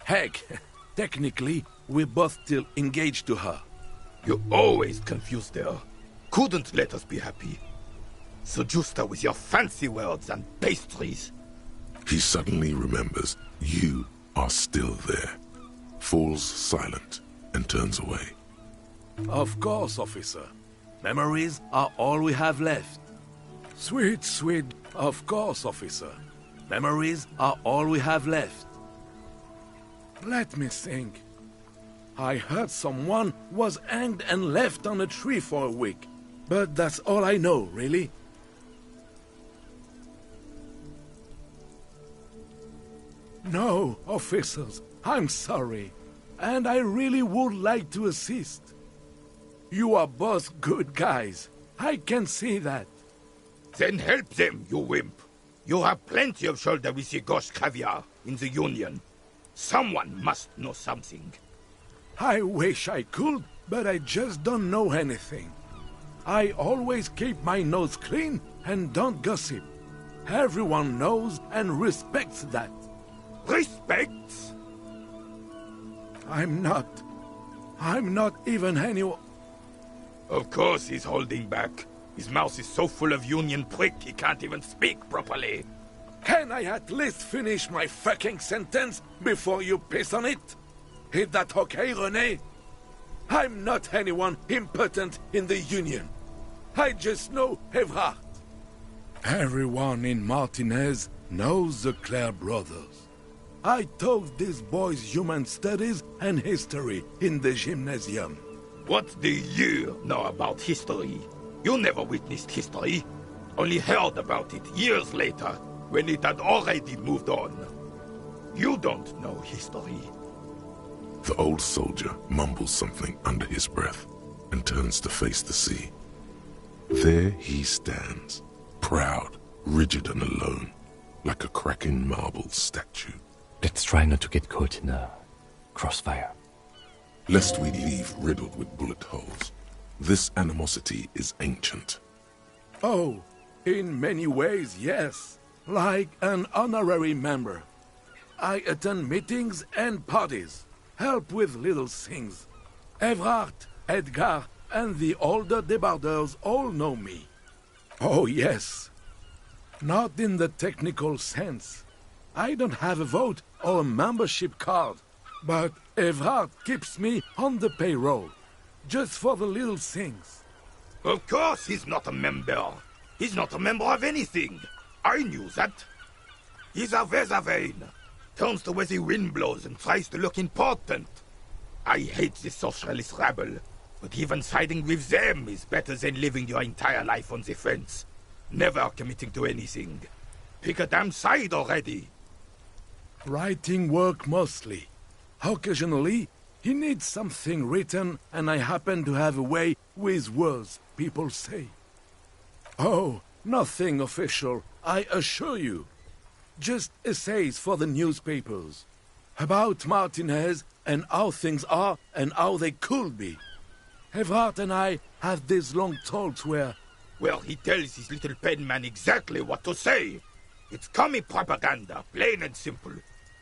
Heck, technically, we're both still engaged to her. You always confused her. Couldn't let us be happy. Seduced her with your fancy words and pastries. He suddenly remembers you are still there, falls silent, and turns away. Of course, officer. Memories are all we have left. Sweet, sweet, of course, officer. Memories are all we have left. Let me think. I heard someone was hanged and left on a tree for a week. But that's all I know, really. No, officers, I'm sorry. And I really would like to assist. You are both good guys. I can see that. Then help them, you wimp. You have plenty of shoulder with your ghost caviar in the Union. Someone must know something. I wish I could, but I just don't know anything. I always keep my nose clean and don't gossip. Everyone knows and respects that. Respects? I'm not even anyone. Of course he's holding back. His mouth is so full of Union prick he can't even speak properly. Can I at least finish my fucking sentence before you piss on it? Is that okay, René? I'm not anyone important in the Union. I just know Evrard. Everyone in Martinez knows the Clare brothers. I taught these boys human studies and history in the gymnasium. What do you know about history? You never witnessed history. Only heard about it years later, when it had already moved on. You don't know history. The old soldier mumbles something under his breath and turns to face the sea. There he stands, proud, rigid and alone, like a cracking marble statue. Let's try not to get caught in a crossfire. Lest we leave riddled with bullet holes. This animosity is ancient. Oh, in many ways, yes. Like an honorary member. I attend meetings and parties. Help with little things. Evrard, Edgar, and the older debarders all know me. Oh, yes. Not in the technical sense. I don't have a vote or a membership card, but Evrard keeps me on the payroll, just for the little things. Of course he's not a member. He's not a member of anything. I knew that. He's a Weservein. Turns the way the wind blows and tries to look important. I hate the socialist rabble, but even siding with them is better than living your entire life on the fence, never committing to anything. Pick a damn side already. Writing work mostly. Occasionally, he needs something written, and I happen to have a way with words, people say. Oh, nothing official, I assure you. Just essays for the newspapers. About Martinez and how things are and how they could be. Evrard and I have these long talks where... Well, he tells his little pen man exactly what to say. It's commie propaganda, plain and simple.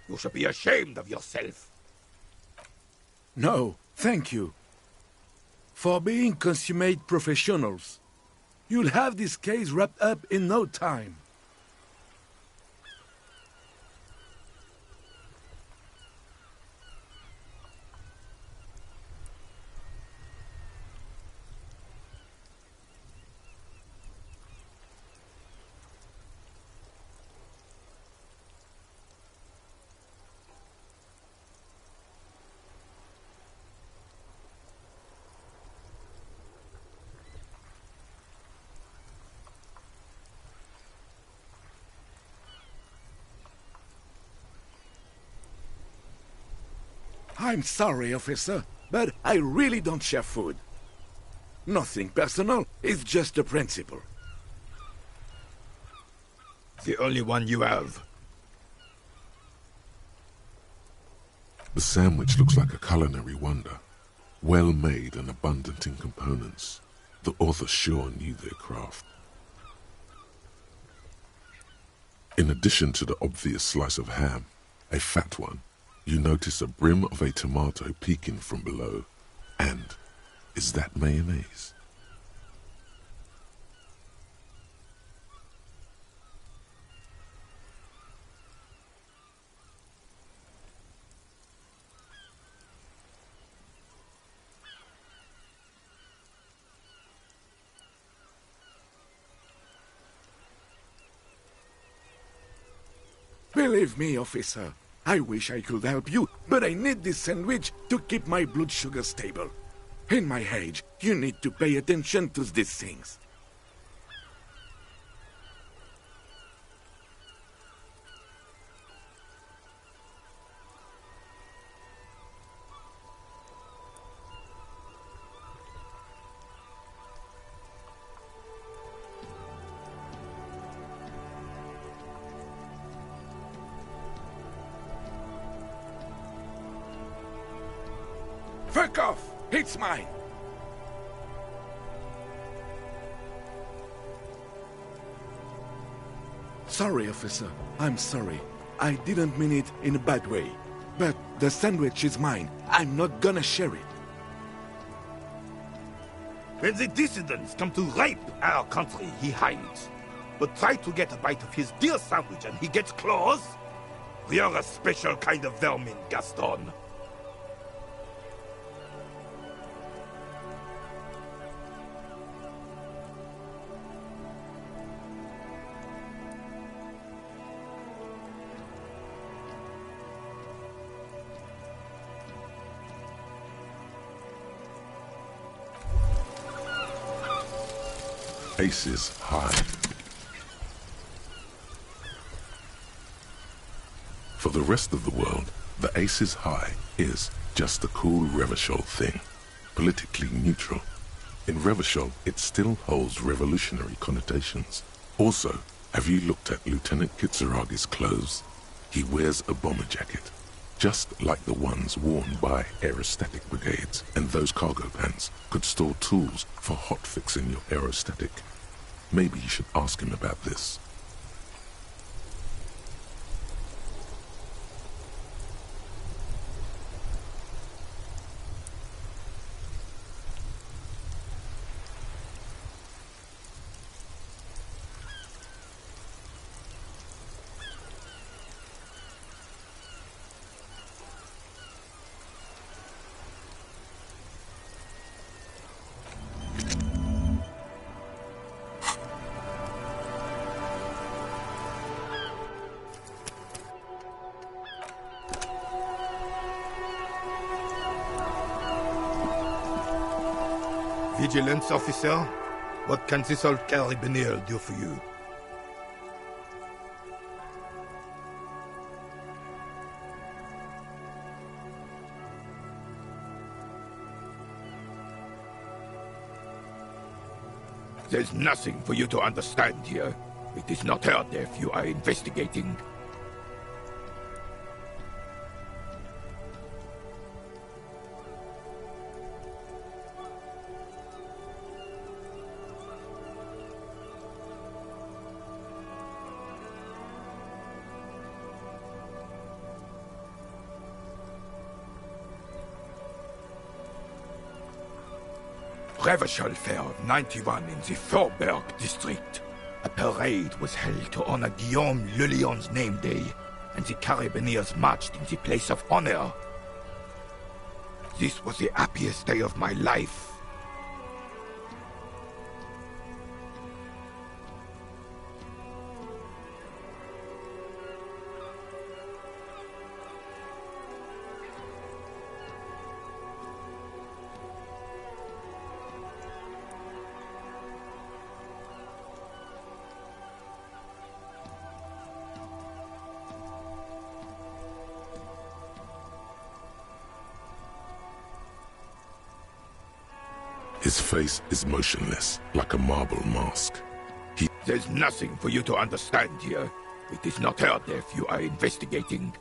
You should be ashamed of yourself. No, thank you. For being consummate professionals. You'll have this case wrapped up in no time. I'm sorry, officer, but I really don't share food. Nothing personal, it's just a principle. The only one you have. The sandwich looks like a culinary wonder. Well made and abundant in components. The author sure knew their craft. In addition to the obvious slice of ham, a fat one, you notice a brim of a tomato peeking from below. And is that mayonnaise? Believe me, officer, I wish I could help you, but I need this sandwich to keep my blood sugar stable. In my age, you need to pay attention to these things. Fuck off! It's mine! Sorry, officer. I'm sorry. I didn't mean it in a bad way. But the sandwich is mine. I'm not gonna share it. When the dissidents come to rape our country, he hides. But try to get a bite of his dear sandwich and he gets claws? We are a special kind of vermin, Gaston. Aces high. For the rest of the world, the Aces High is just a cool Revachol thing, politically neutral. In Revachol, it still holds revolutionary connotations. Also, have you looked at Lieutenant Kitsuragi's clothes? He wears a bomber jacket, just like the ones worn by aerostatic brigades, and those cargo pants could store tools for hot-fixing your aerostatic. Maybe you should ask him about this. Vigilance officer, what can this old carabinier do for you? There's nothing for you to understand here. It is not her death you are investigating. Revachol Fair 91 in the Faubourg district. A parade was held to honor Guillaume Le Lion's name day, and the Carabiniers marched in the place of honor. This was the happiest day of my life. His face is motionless, like a marble mask. There's nothing for you to understand here. It is not her death you are investigating.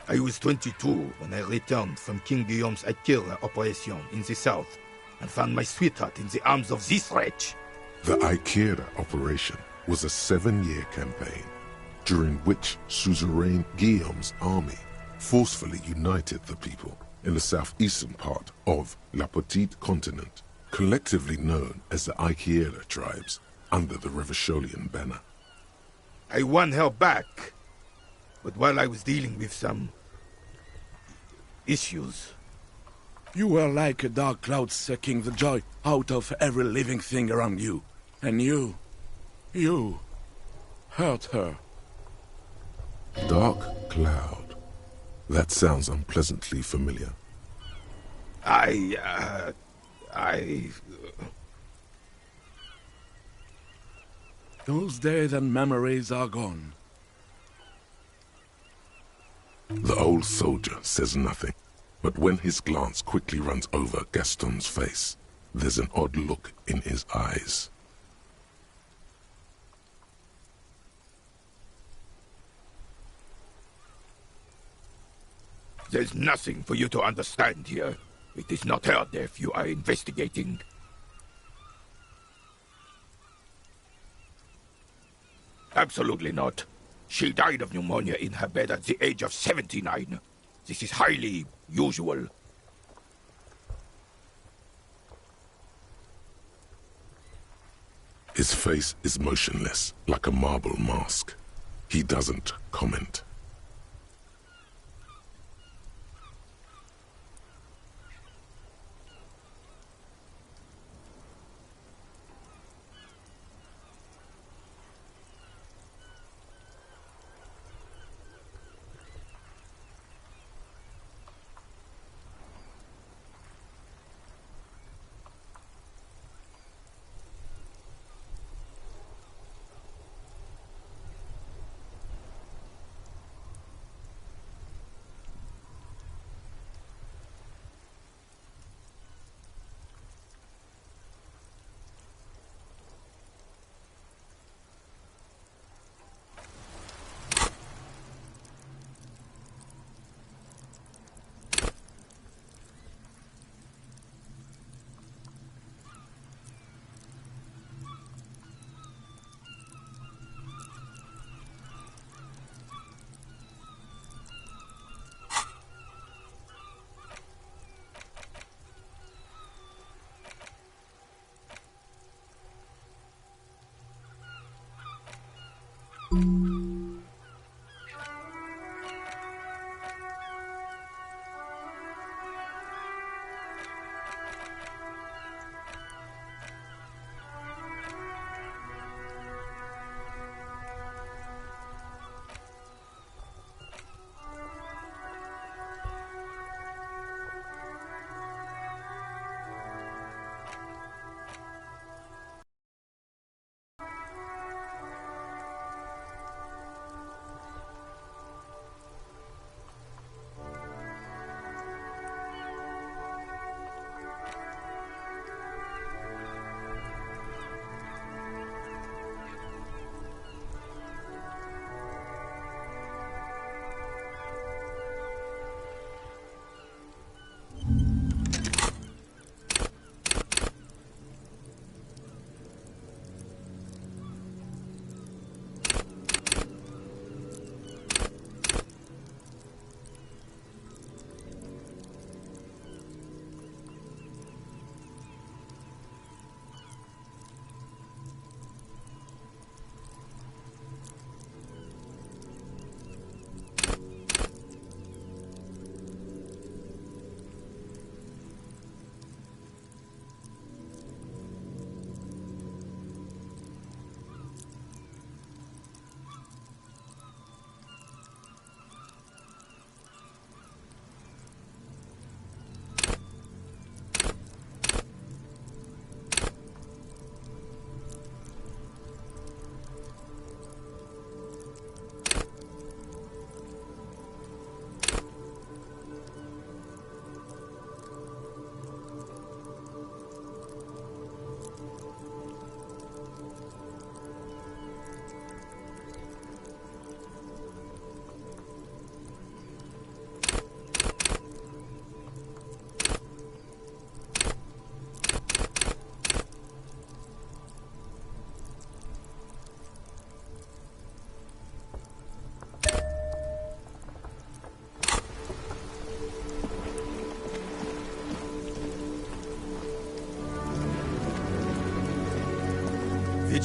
I was 22 when I returned from King Guillaume's Akira operation in the south and found my sweetheart in the arms of this wretch. The Akira operation was a 7-year campaign, during which suzerain Guillaume's army forcefully united the people in the southeastern part of La Petite Continent, collectively known as the Akira tribes, under the Revacholian banner. I won her back, but while I was dealing with some issues. You were like a dark cloud sucking the joy out of every living thing around you. And you hurt her. Dark cloud. That sounds unpleasantly familiar. Those days and memories are gone. The old soldier says nothing, but when his glance quickly runs over Gaston's face, there's an odd look in his eyes. There's nothing for you to understand here. It is not her death you are investigating. Absolutely not. She died of pneumonia in her bed at the age of 79. This is highly usual. His face is motionless, like a marble mask. He doesn't comment.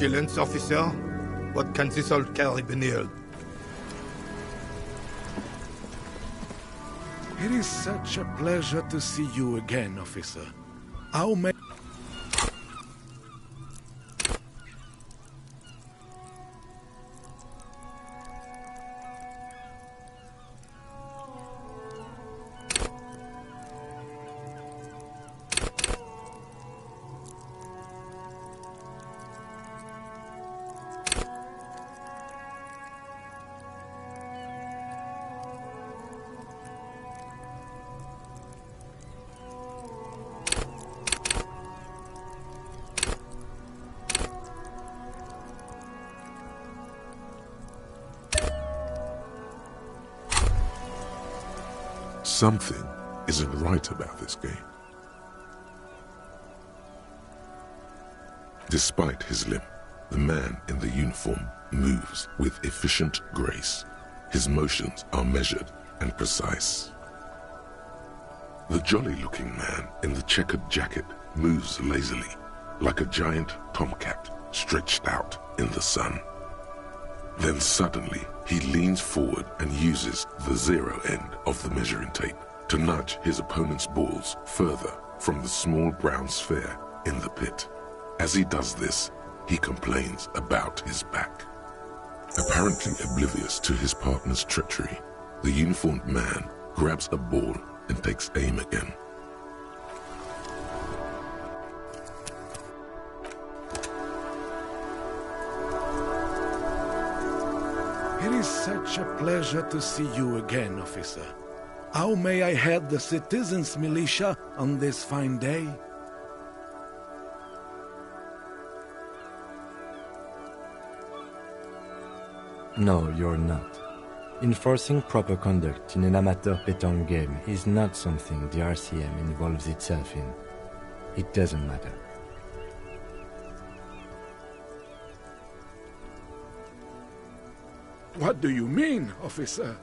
Vigilance officer? What can this old carabinier? It is such a pleasure to see you again, officer. How may... Something isn't right about this game. Despite his limp, the man in the uniform moves with efficient grace. His motions are measured and precise. The jolly-looking man in the checkered jacket moves lazily, like a giant tomcat stretched out in the sun. Then suddenly, he leans forward and uses the zero end of the measuring tape to nudge his opponent's balls further from the small brown sphere in the pit. As he does this, he complains about his back. Apparently oblivious to his partner's treachery, the uniformed man grabs a ball and takes aim again. It is such a pleasure to see you again, officer. How may I head the citizens' militia on this fine day? No, you're not. Enforcing proper conduct in an amateur pétanque game is not something the RCM involves itself in. It doesn't matter. What do you mean, officer?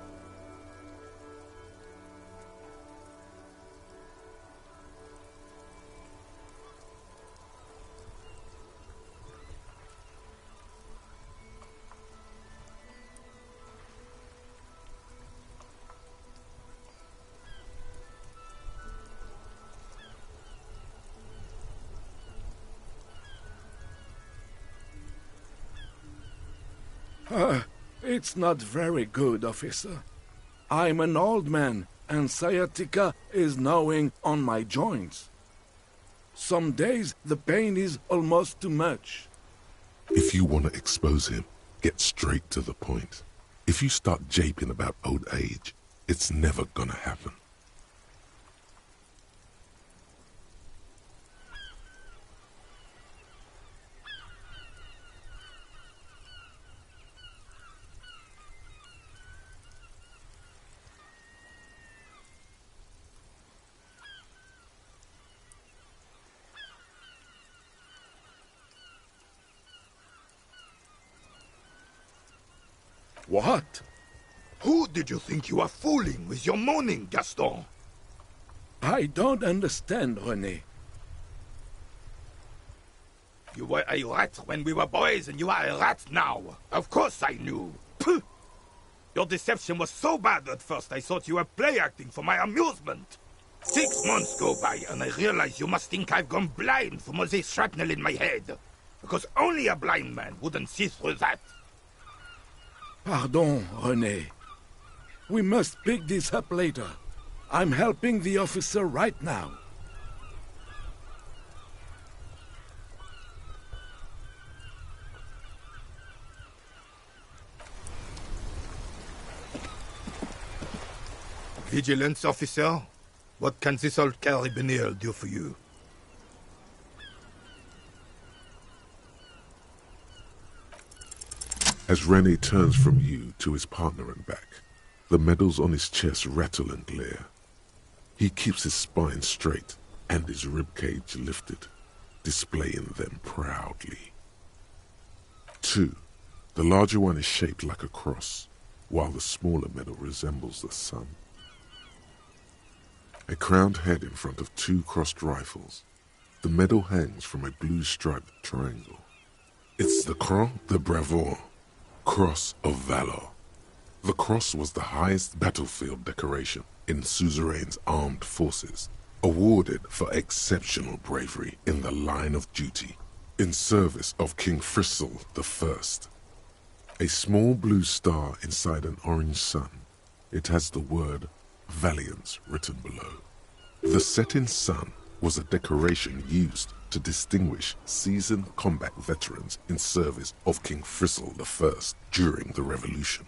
It's not very good, officer. I'm an old man, and sciatica is gnawing on my joints. Some days the pain is almost too much. If you want to expose him, get straight to the point. If you start japing about old age, it's never gonna happen. What? Who did you think you were fooling with your moaning, Gaston? I don't understand, René. You were a rat when we were boys, and you are a rat now. Of course I knew. Pooh! Your deception was so bad at first, I thought you were play-acting for my amusement. 6 months go by, and I realize you must think I've gone blind from all this shrapnel in my head. Because only a blind man wouldn't see through that. Pardon, René. We must pick this up later. I'm helping the officer right now. Vigilance officer, what can this old carabinier do for you? As René turns from you to his partner and back, the medals on his chest rattle and glare. He keeps his spine straight and his ribcage lifted, displaying them proudly. 2. The larger one is shaped like a cross, while the smaller medal resembles the sun. A crowned head in front of 2 crossed rifles. The medal hangs from a blue striped triangle. It's the Croix de Bravoure, Cross of Valor. The cross was the highest battlefield decoration in suzerain's armed forces, awarded for exceptional bravery in the line of duty, in service of King Frizzle I. A small blue star inside an orange sun. It has the word Valiance written below. The setting sun was a decoration used to distinguish seasoned combat veterans in service of King Frizzle I during the Revolution.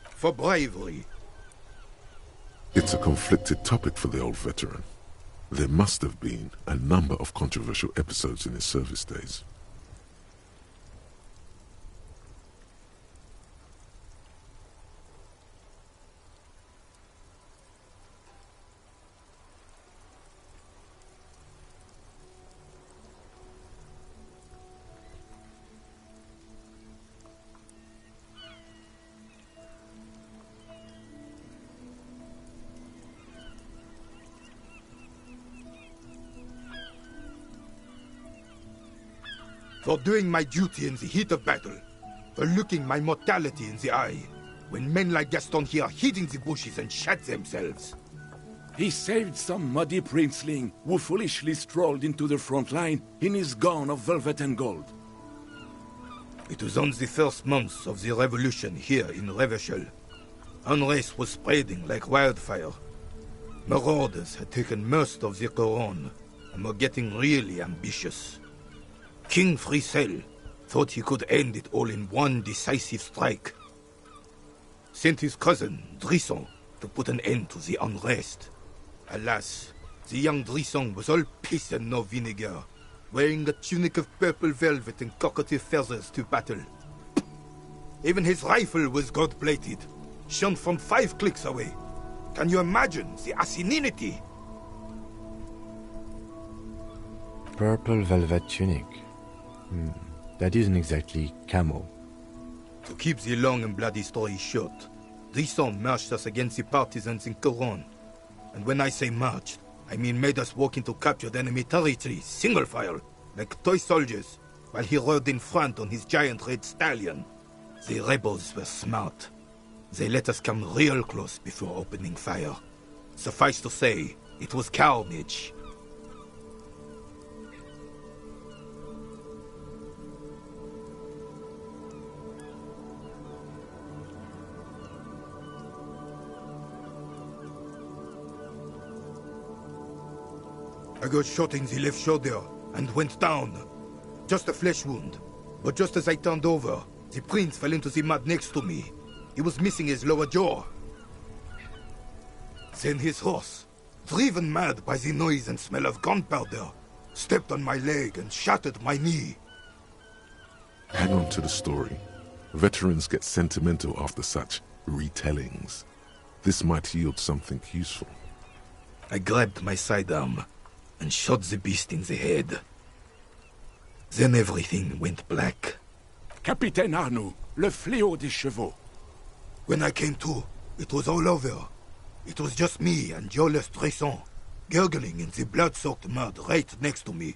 For bravery. It's a conflicted topic for the old veteran. There must have been a number of controversial episodes in his service days. For doing my duty in the heat of battle. For looking my mortality in the eye. When men like Gaston here hid in the bushes and shot themselves. He saved some muddy princeling who foolishly strolled into the front line in his gown of velvet and gold. It was on the first months of the revolution here in Revachol. Unrest was spreading like wildfire. Marauders had taken most of the Couronne and were getting really ambitious. King Frisel thought he could end it all in one decisive strike. Sent his cousin, Drisson, to put an end to the unrest. Alas, the young Drisson was all piss and no vinegar, wearing a tunic of purple velvet and cockatiel feathers to battle. Even his rifle was gold-plated, shone from 5 clicks away. Can you imagine the asininity? Purple velvet tunic. That isn't exactly camo. To keep the long and bloody story short, Drisson marched us against the partisans in Couronne. And when I say marched, I mean made us walk into captured enemy territory, single file, like toy soldiers, while he rode in front on his giant red stallion. The rebels were smart. They let us come real close before opening fire. Suffice to say, it was carnage. I got shot in the left shoulder and went down. Just a flesh wound. But just as I turned over, the prince fell into the mud next to me. He was missing his lower jaw. Then his horse, driven mad by the noise and smell of gunpowder, stepped on my leg and shattered my knee. Hang on to the story. Veterans get sentimental after such retellings. This might yield something useful. I grabbed my sidearm and shot the beast in the head. Then everything went black. Capitaine Arnoux, le fléau des chevaux. When I came to, it was all over. It was just me and Jolas Tresson, gurgling in the blood-soaked mud right next to me.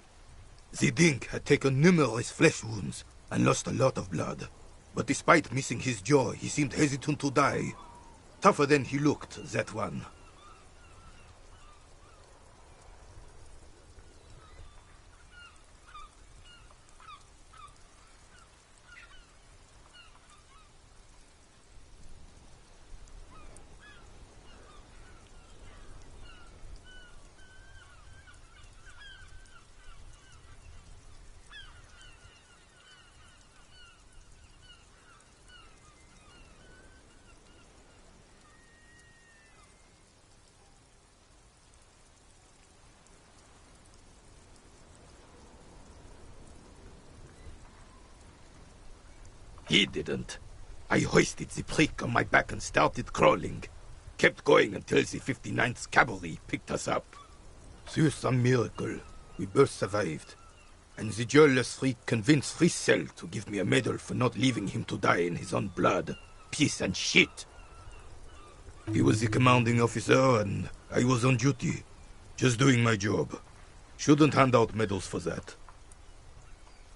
The dink had taken numerous flesh wounds and lost a lot of blood. But despite missing his jaw, he seemed hesitant to die. Tougher than he looked, that one. He didn't. I hoisted the prick on my back and started crawling. Kept going until the 59th Cavalry picked us up. Through some miracle, we both survived. And the jealous freak convinced Frisel to give me a medal for not leaving him to die in his own blood. Piece and shit. He was the commanding officer and I was on duty. Just doing my job. Shouldn't hand out medals for that.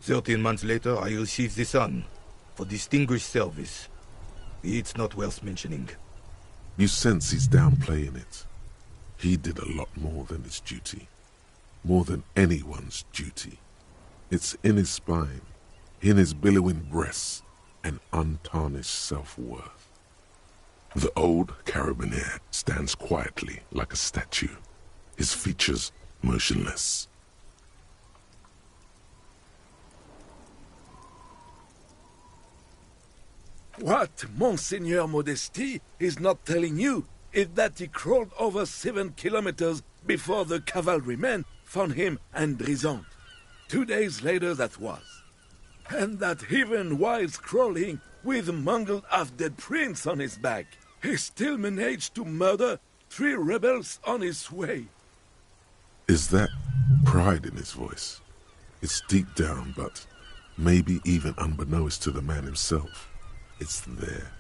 13 months later, I received the Sun. For distinguished service. It's not worth mentioning. You sense he's downplaying it. He did a lot more than his duty. More than anyone's duty. It's in his spine, in his billowing breasts, and untarnished self-worth. The old carabinier stands quietly like a statue, his features motionless. What Monseigneur Modesty is not telling you is that he crawled over 7 kilometers before the cavalrymen found him and Drisson. 2 days later that was. And that even while crawling with a mangled half-dead prince on his back, he still managed to murder 3 rebels on his way. Is that pride in his voice? It's deep down, but maybe even unbeknownst to the man himself. It's there.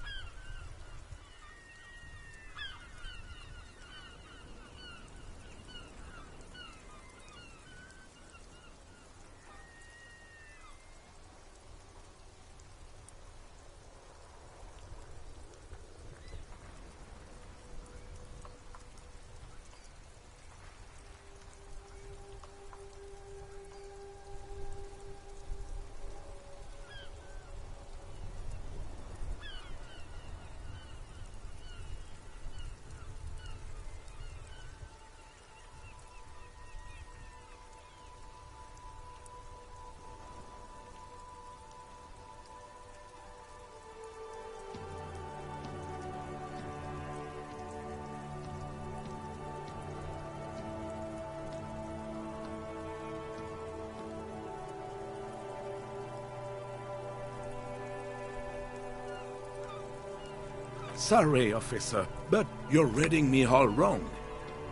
Sorry, officer, but you're reading me all wrong.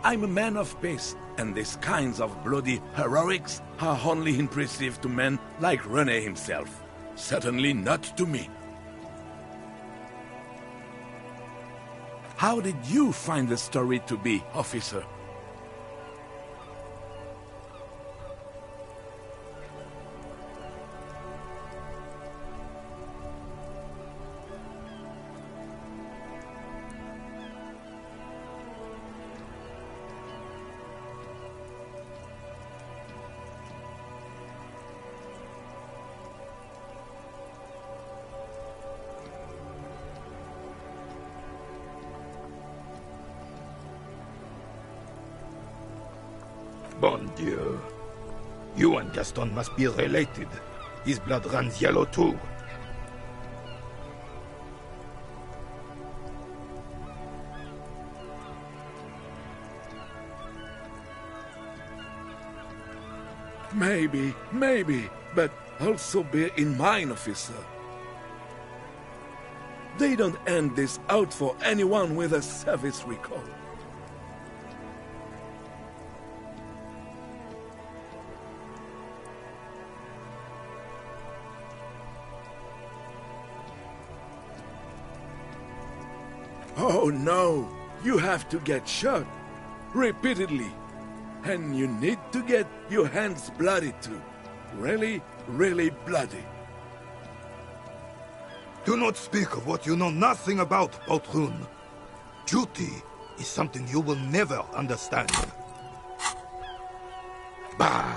I'm a man of peace, and these kinds of bloody heroics are only impressive to men like René himself. Certainly not to me. How did you find the story to be, officer? Bon Dieu. You and Gaston must be related. His blood runs yellow too. Maybe, but also bear in mind, officer. They don't end this out for anyone with a service record. Oh no, you have to get shot. Repeatedly. And you need to get your hands bloody too. Really, really bloody. Do not speak of what you know nothing about, Poltroon. Duty is something you will never understand. Bah!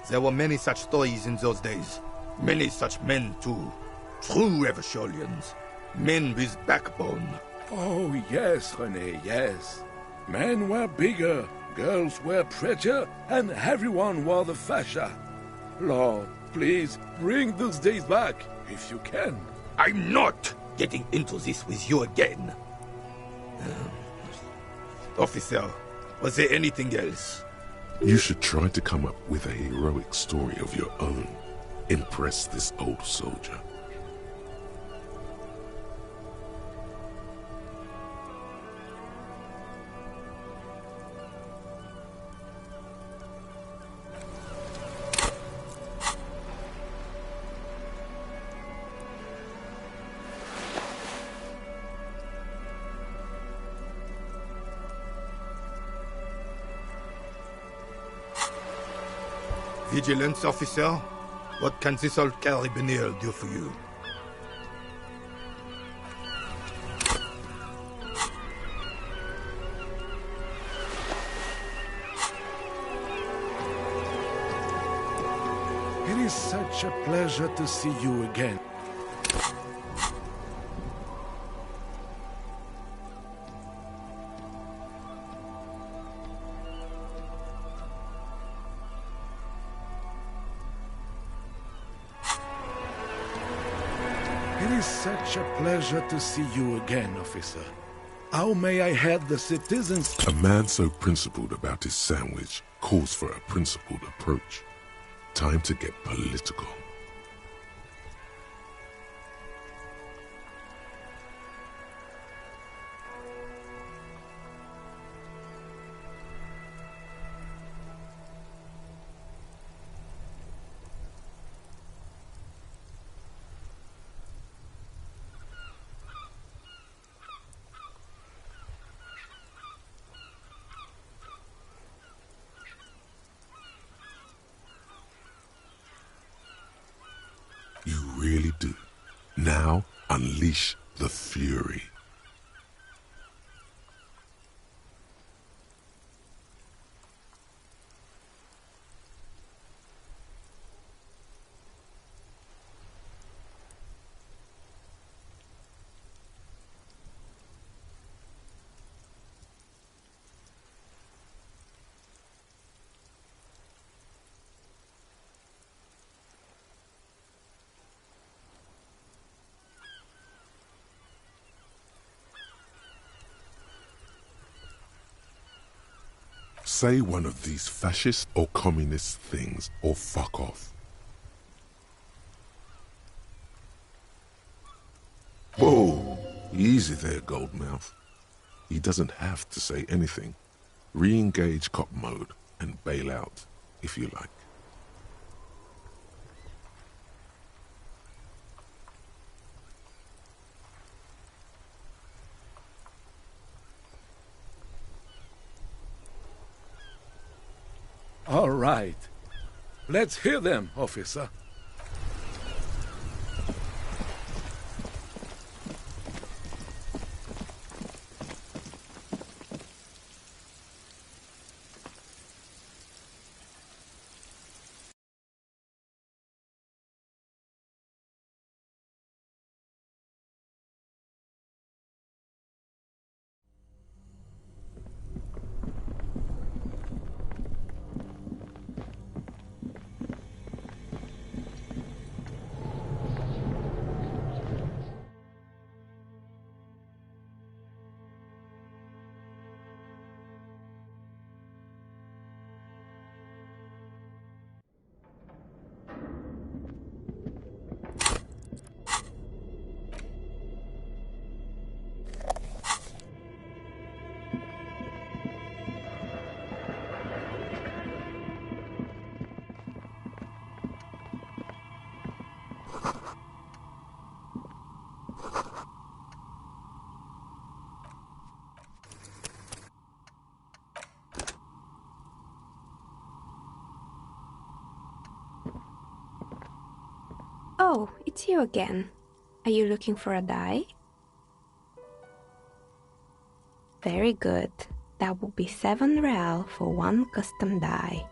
There were many such stories in those days. Many such men too. True Eversholians. Men with backbone. Oh yes, René, yes. Men were bigger, girls were prettier, and everyone wore the fascia. Lord, please, bring those days back, if you can. I'm not getting into this with you again. Officer, was there anything else? You should try to come up with a heroic story of your own. Impress this old soldier. Vigilance officer, what can this old carabinier do for you? It is such a pleasure to see you again. It is such a pleasure to see you again, officer. How may I help the citizens? A man so principled about his sandwich calls for a principled approach. Time to get political. You really do. Now, unleash the fury. Say one of these fascist or communist things, or fuck off. Whoa! Easy there, Goldmouth. He doesn't have to say anything. Re-engage cop mode and bail out, if you like. All right. Let's hear them, officer. Oh, it's you again. Are you looking for a die? Very good. That will be 7 real for 1 custom die.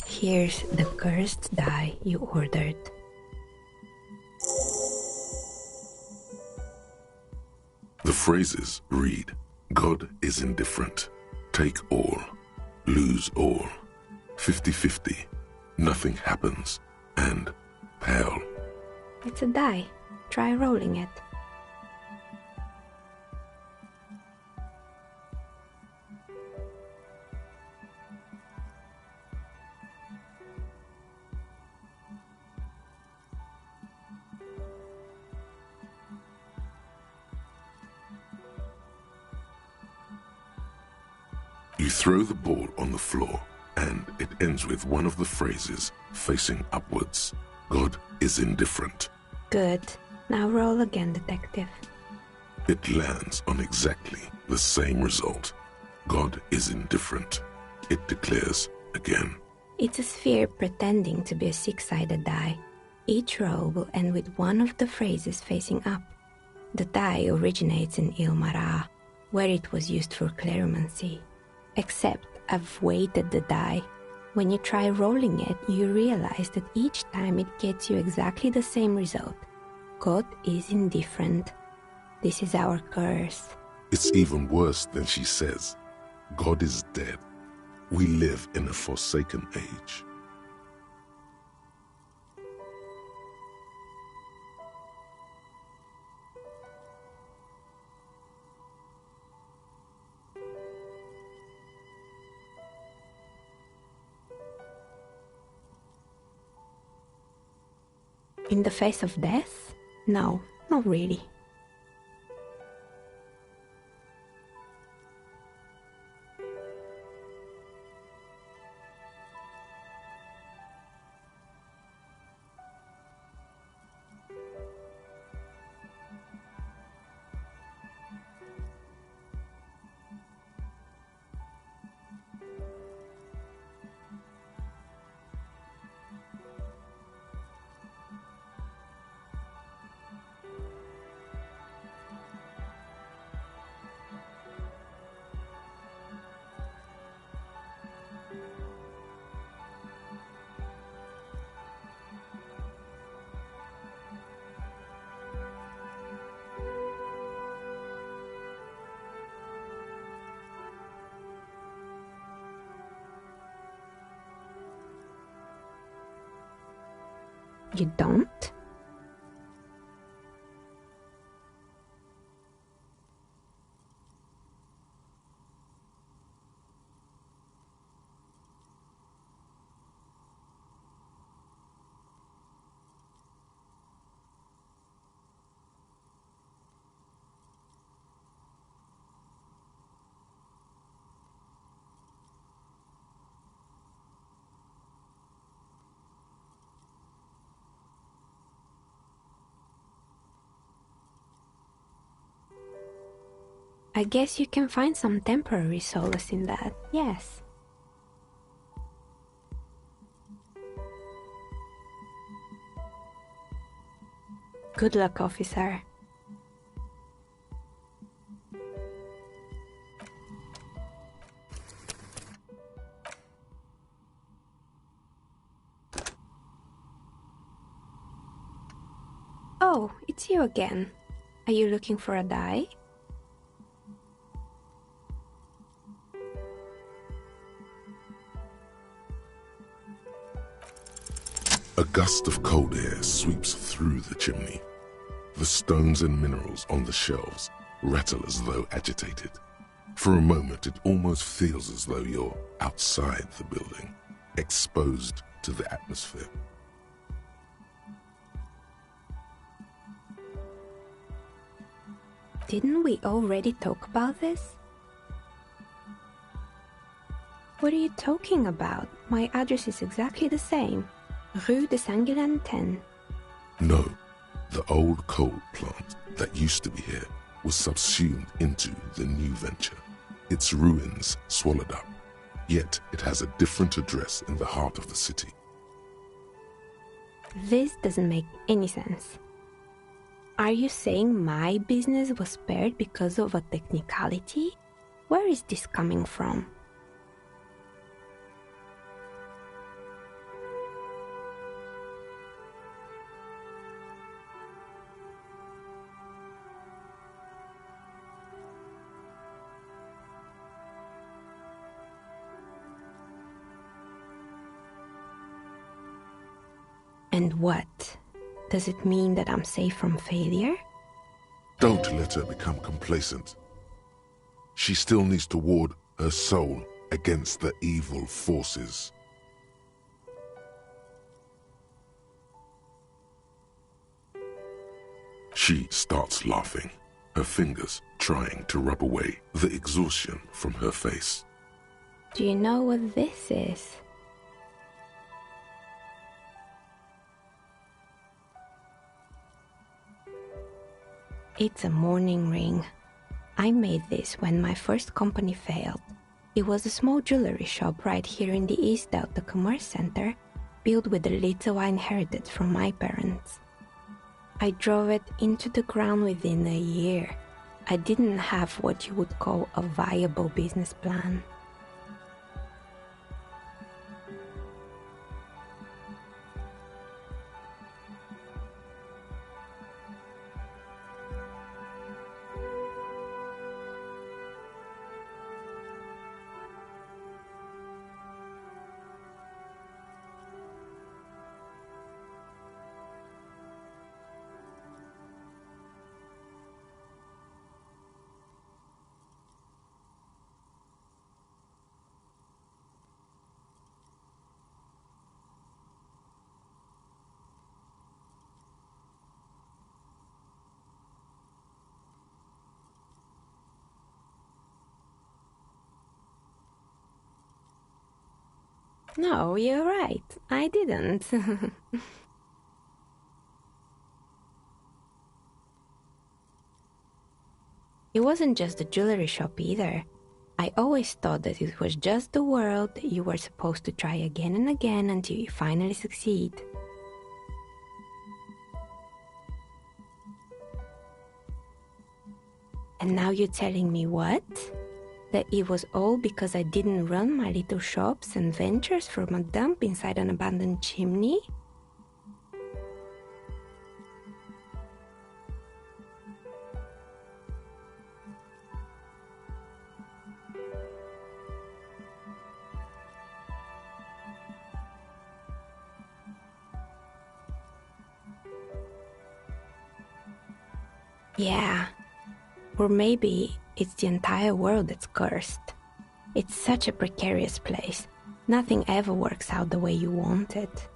Here's the cursed die you ordered. The phrases read, God is indifferent. Take all. Lose all. 50-50. Nothing happens. And pale. It's a die. Try rolling it. You throw the ball on the floor, and it ends with one of the phrases facing upwards. God is indifferent. Good. Now roll again, detective. It lands on exactly the same result. God is indifferent. It declares again. It's a sphere pretending to be a 6-sided die. Each roll will end with one of the phrases facing up. The die originates in Ilmara, where it was used for cleromancy. Except I've weighted the die. When you try rolling it, you realize that each time it gets you exactly the same result. God is indifferent. This is our curse. It's even worse than she says. God is dead. We live in a forsaken age. In the face of death? No, not really. You don't? I guess you can find some temporary solace in that, yes. Good luck, officer. Oh, it's you again. Are you looking for a die? A gust of cold air sweeps through the chimney. The stones and minerals on the shelves rattle as though agitated. For a moment, it almost feels as though you're outside the building, exposed to the atmosphere. Didn't we already talk about this? What are you talking about? My address is exactly the same. Rue de Saint-Guilain 10. No, the old coal plant that used to be here was subsumed into the new venture. Its ruins swallowed up, yet it has a different address in the heart of the city. This doesn't make any sense. Are you saying my business was spared because of a technicality? Where is this coming from? And what? Does it mean that I'm safe from failure? Don't let her become complacent. She still needs to ward her soul against the evil forces. She starts laughing, her fingers trying to rub away the exhaustion from her face. Do you know what this is? It's a mourning ring. I made this when my first company failed. It was a small jewelry shop right here in the East Delta Commerce Center, built with the little I inherited from my parents. I drove it into the ground within a year. I didn't have what you would call a viable business plan. No, you're right. I didn't. It wasn't just the jewelry shop either. I always thought that it was just the world that you were supposed to try again and again until you finally succeed. And now you're telling me what? That it was all because I didn't run my little shops and ventures from a dump inside an abandoned chimney? Yeah. Or maybe it's the entire world that's cursed. It's such a precarious place. Nothing ever works out the way you want it.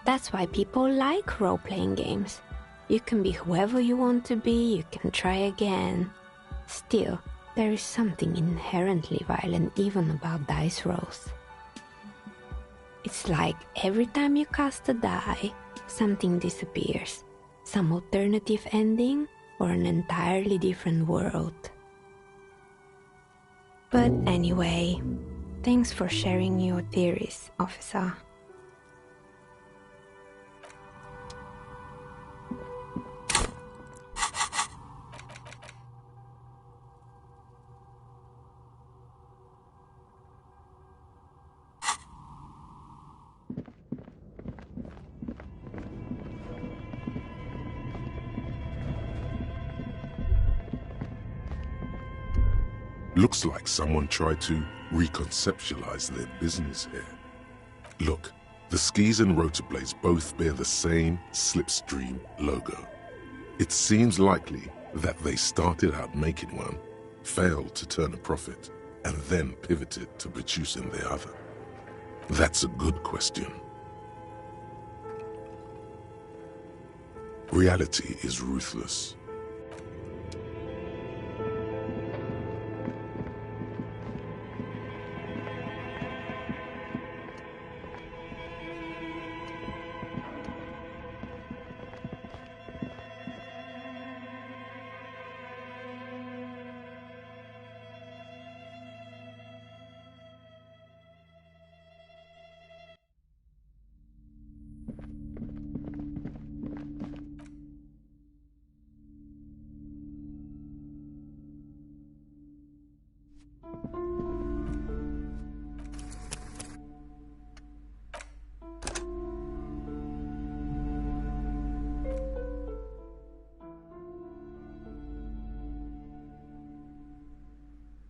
That's why people like role-playing games. You can be whoever you want to be, you can try again. Still, there is something inherently violent even about dice rolls. It's like every time you cast a die, something disappears. Some alternative ending, or an entirely different world. But anyway, thanks for sharing your theories, officer. Looks like someone tried to reconceptualize their business here. Look, the skis and rotor blades both bear the same Slipstream logo. It seems likely that they started out making one, failed to turn a profit, and then pivoted to producing the other. That's a good question. Reality is ruthless.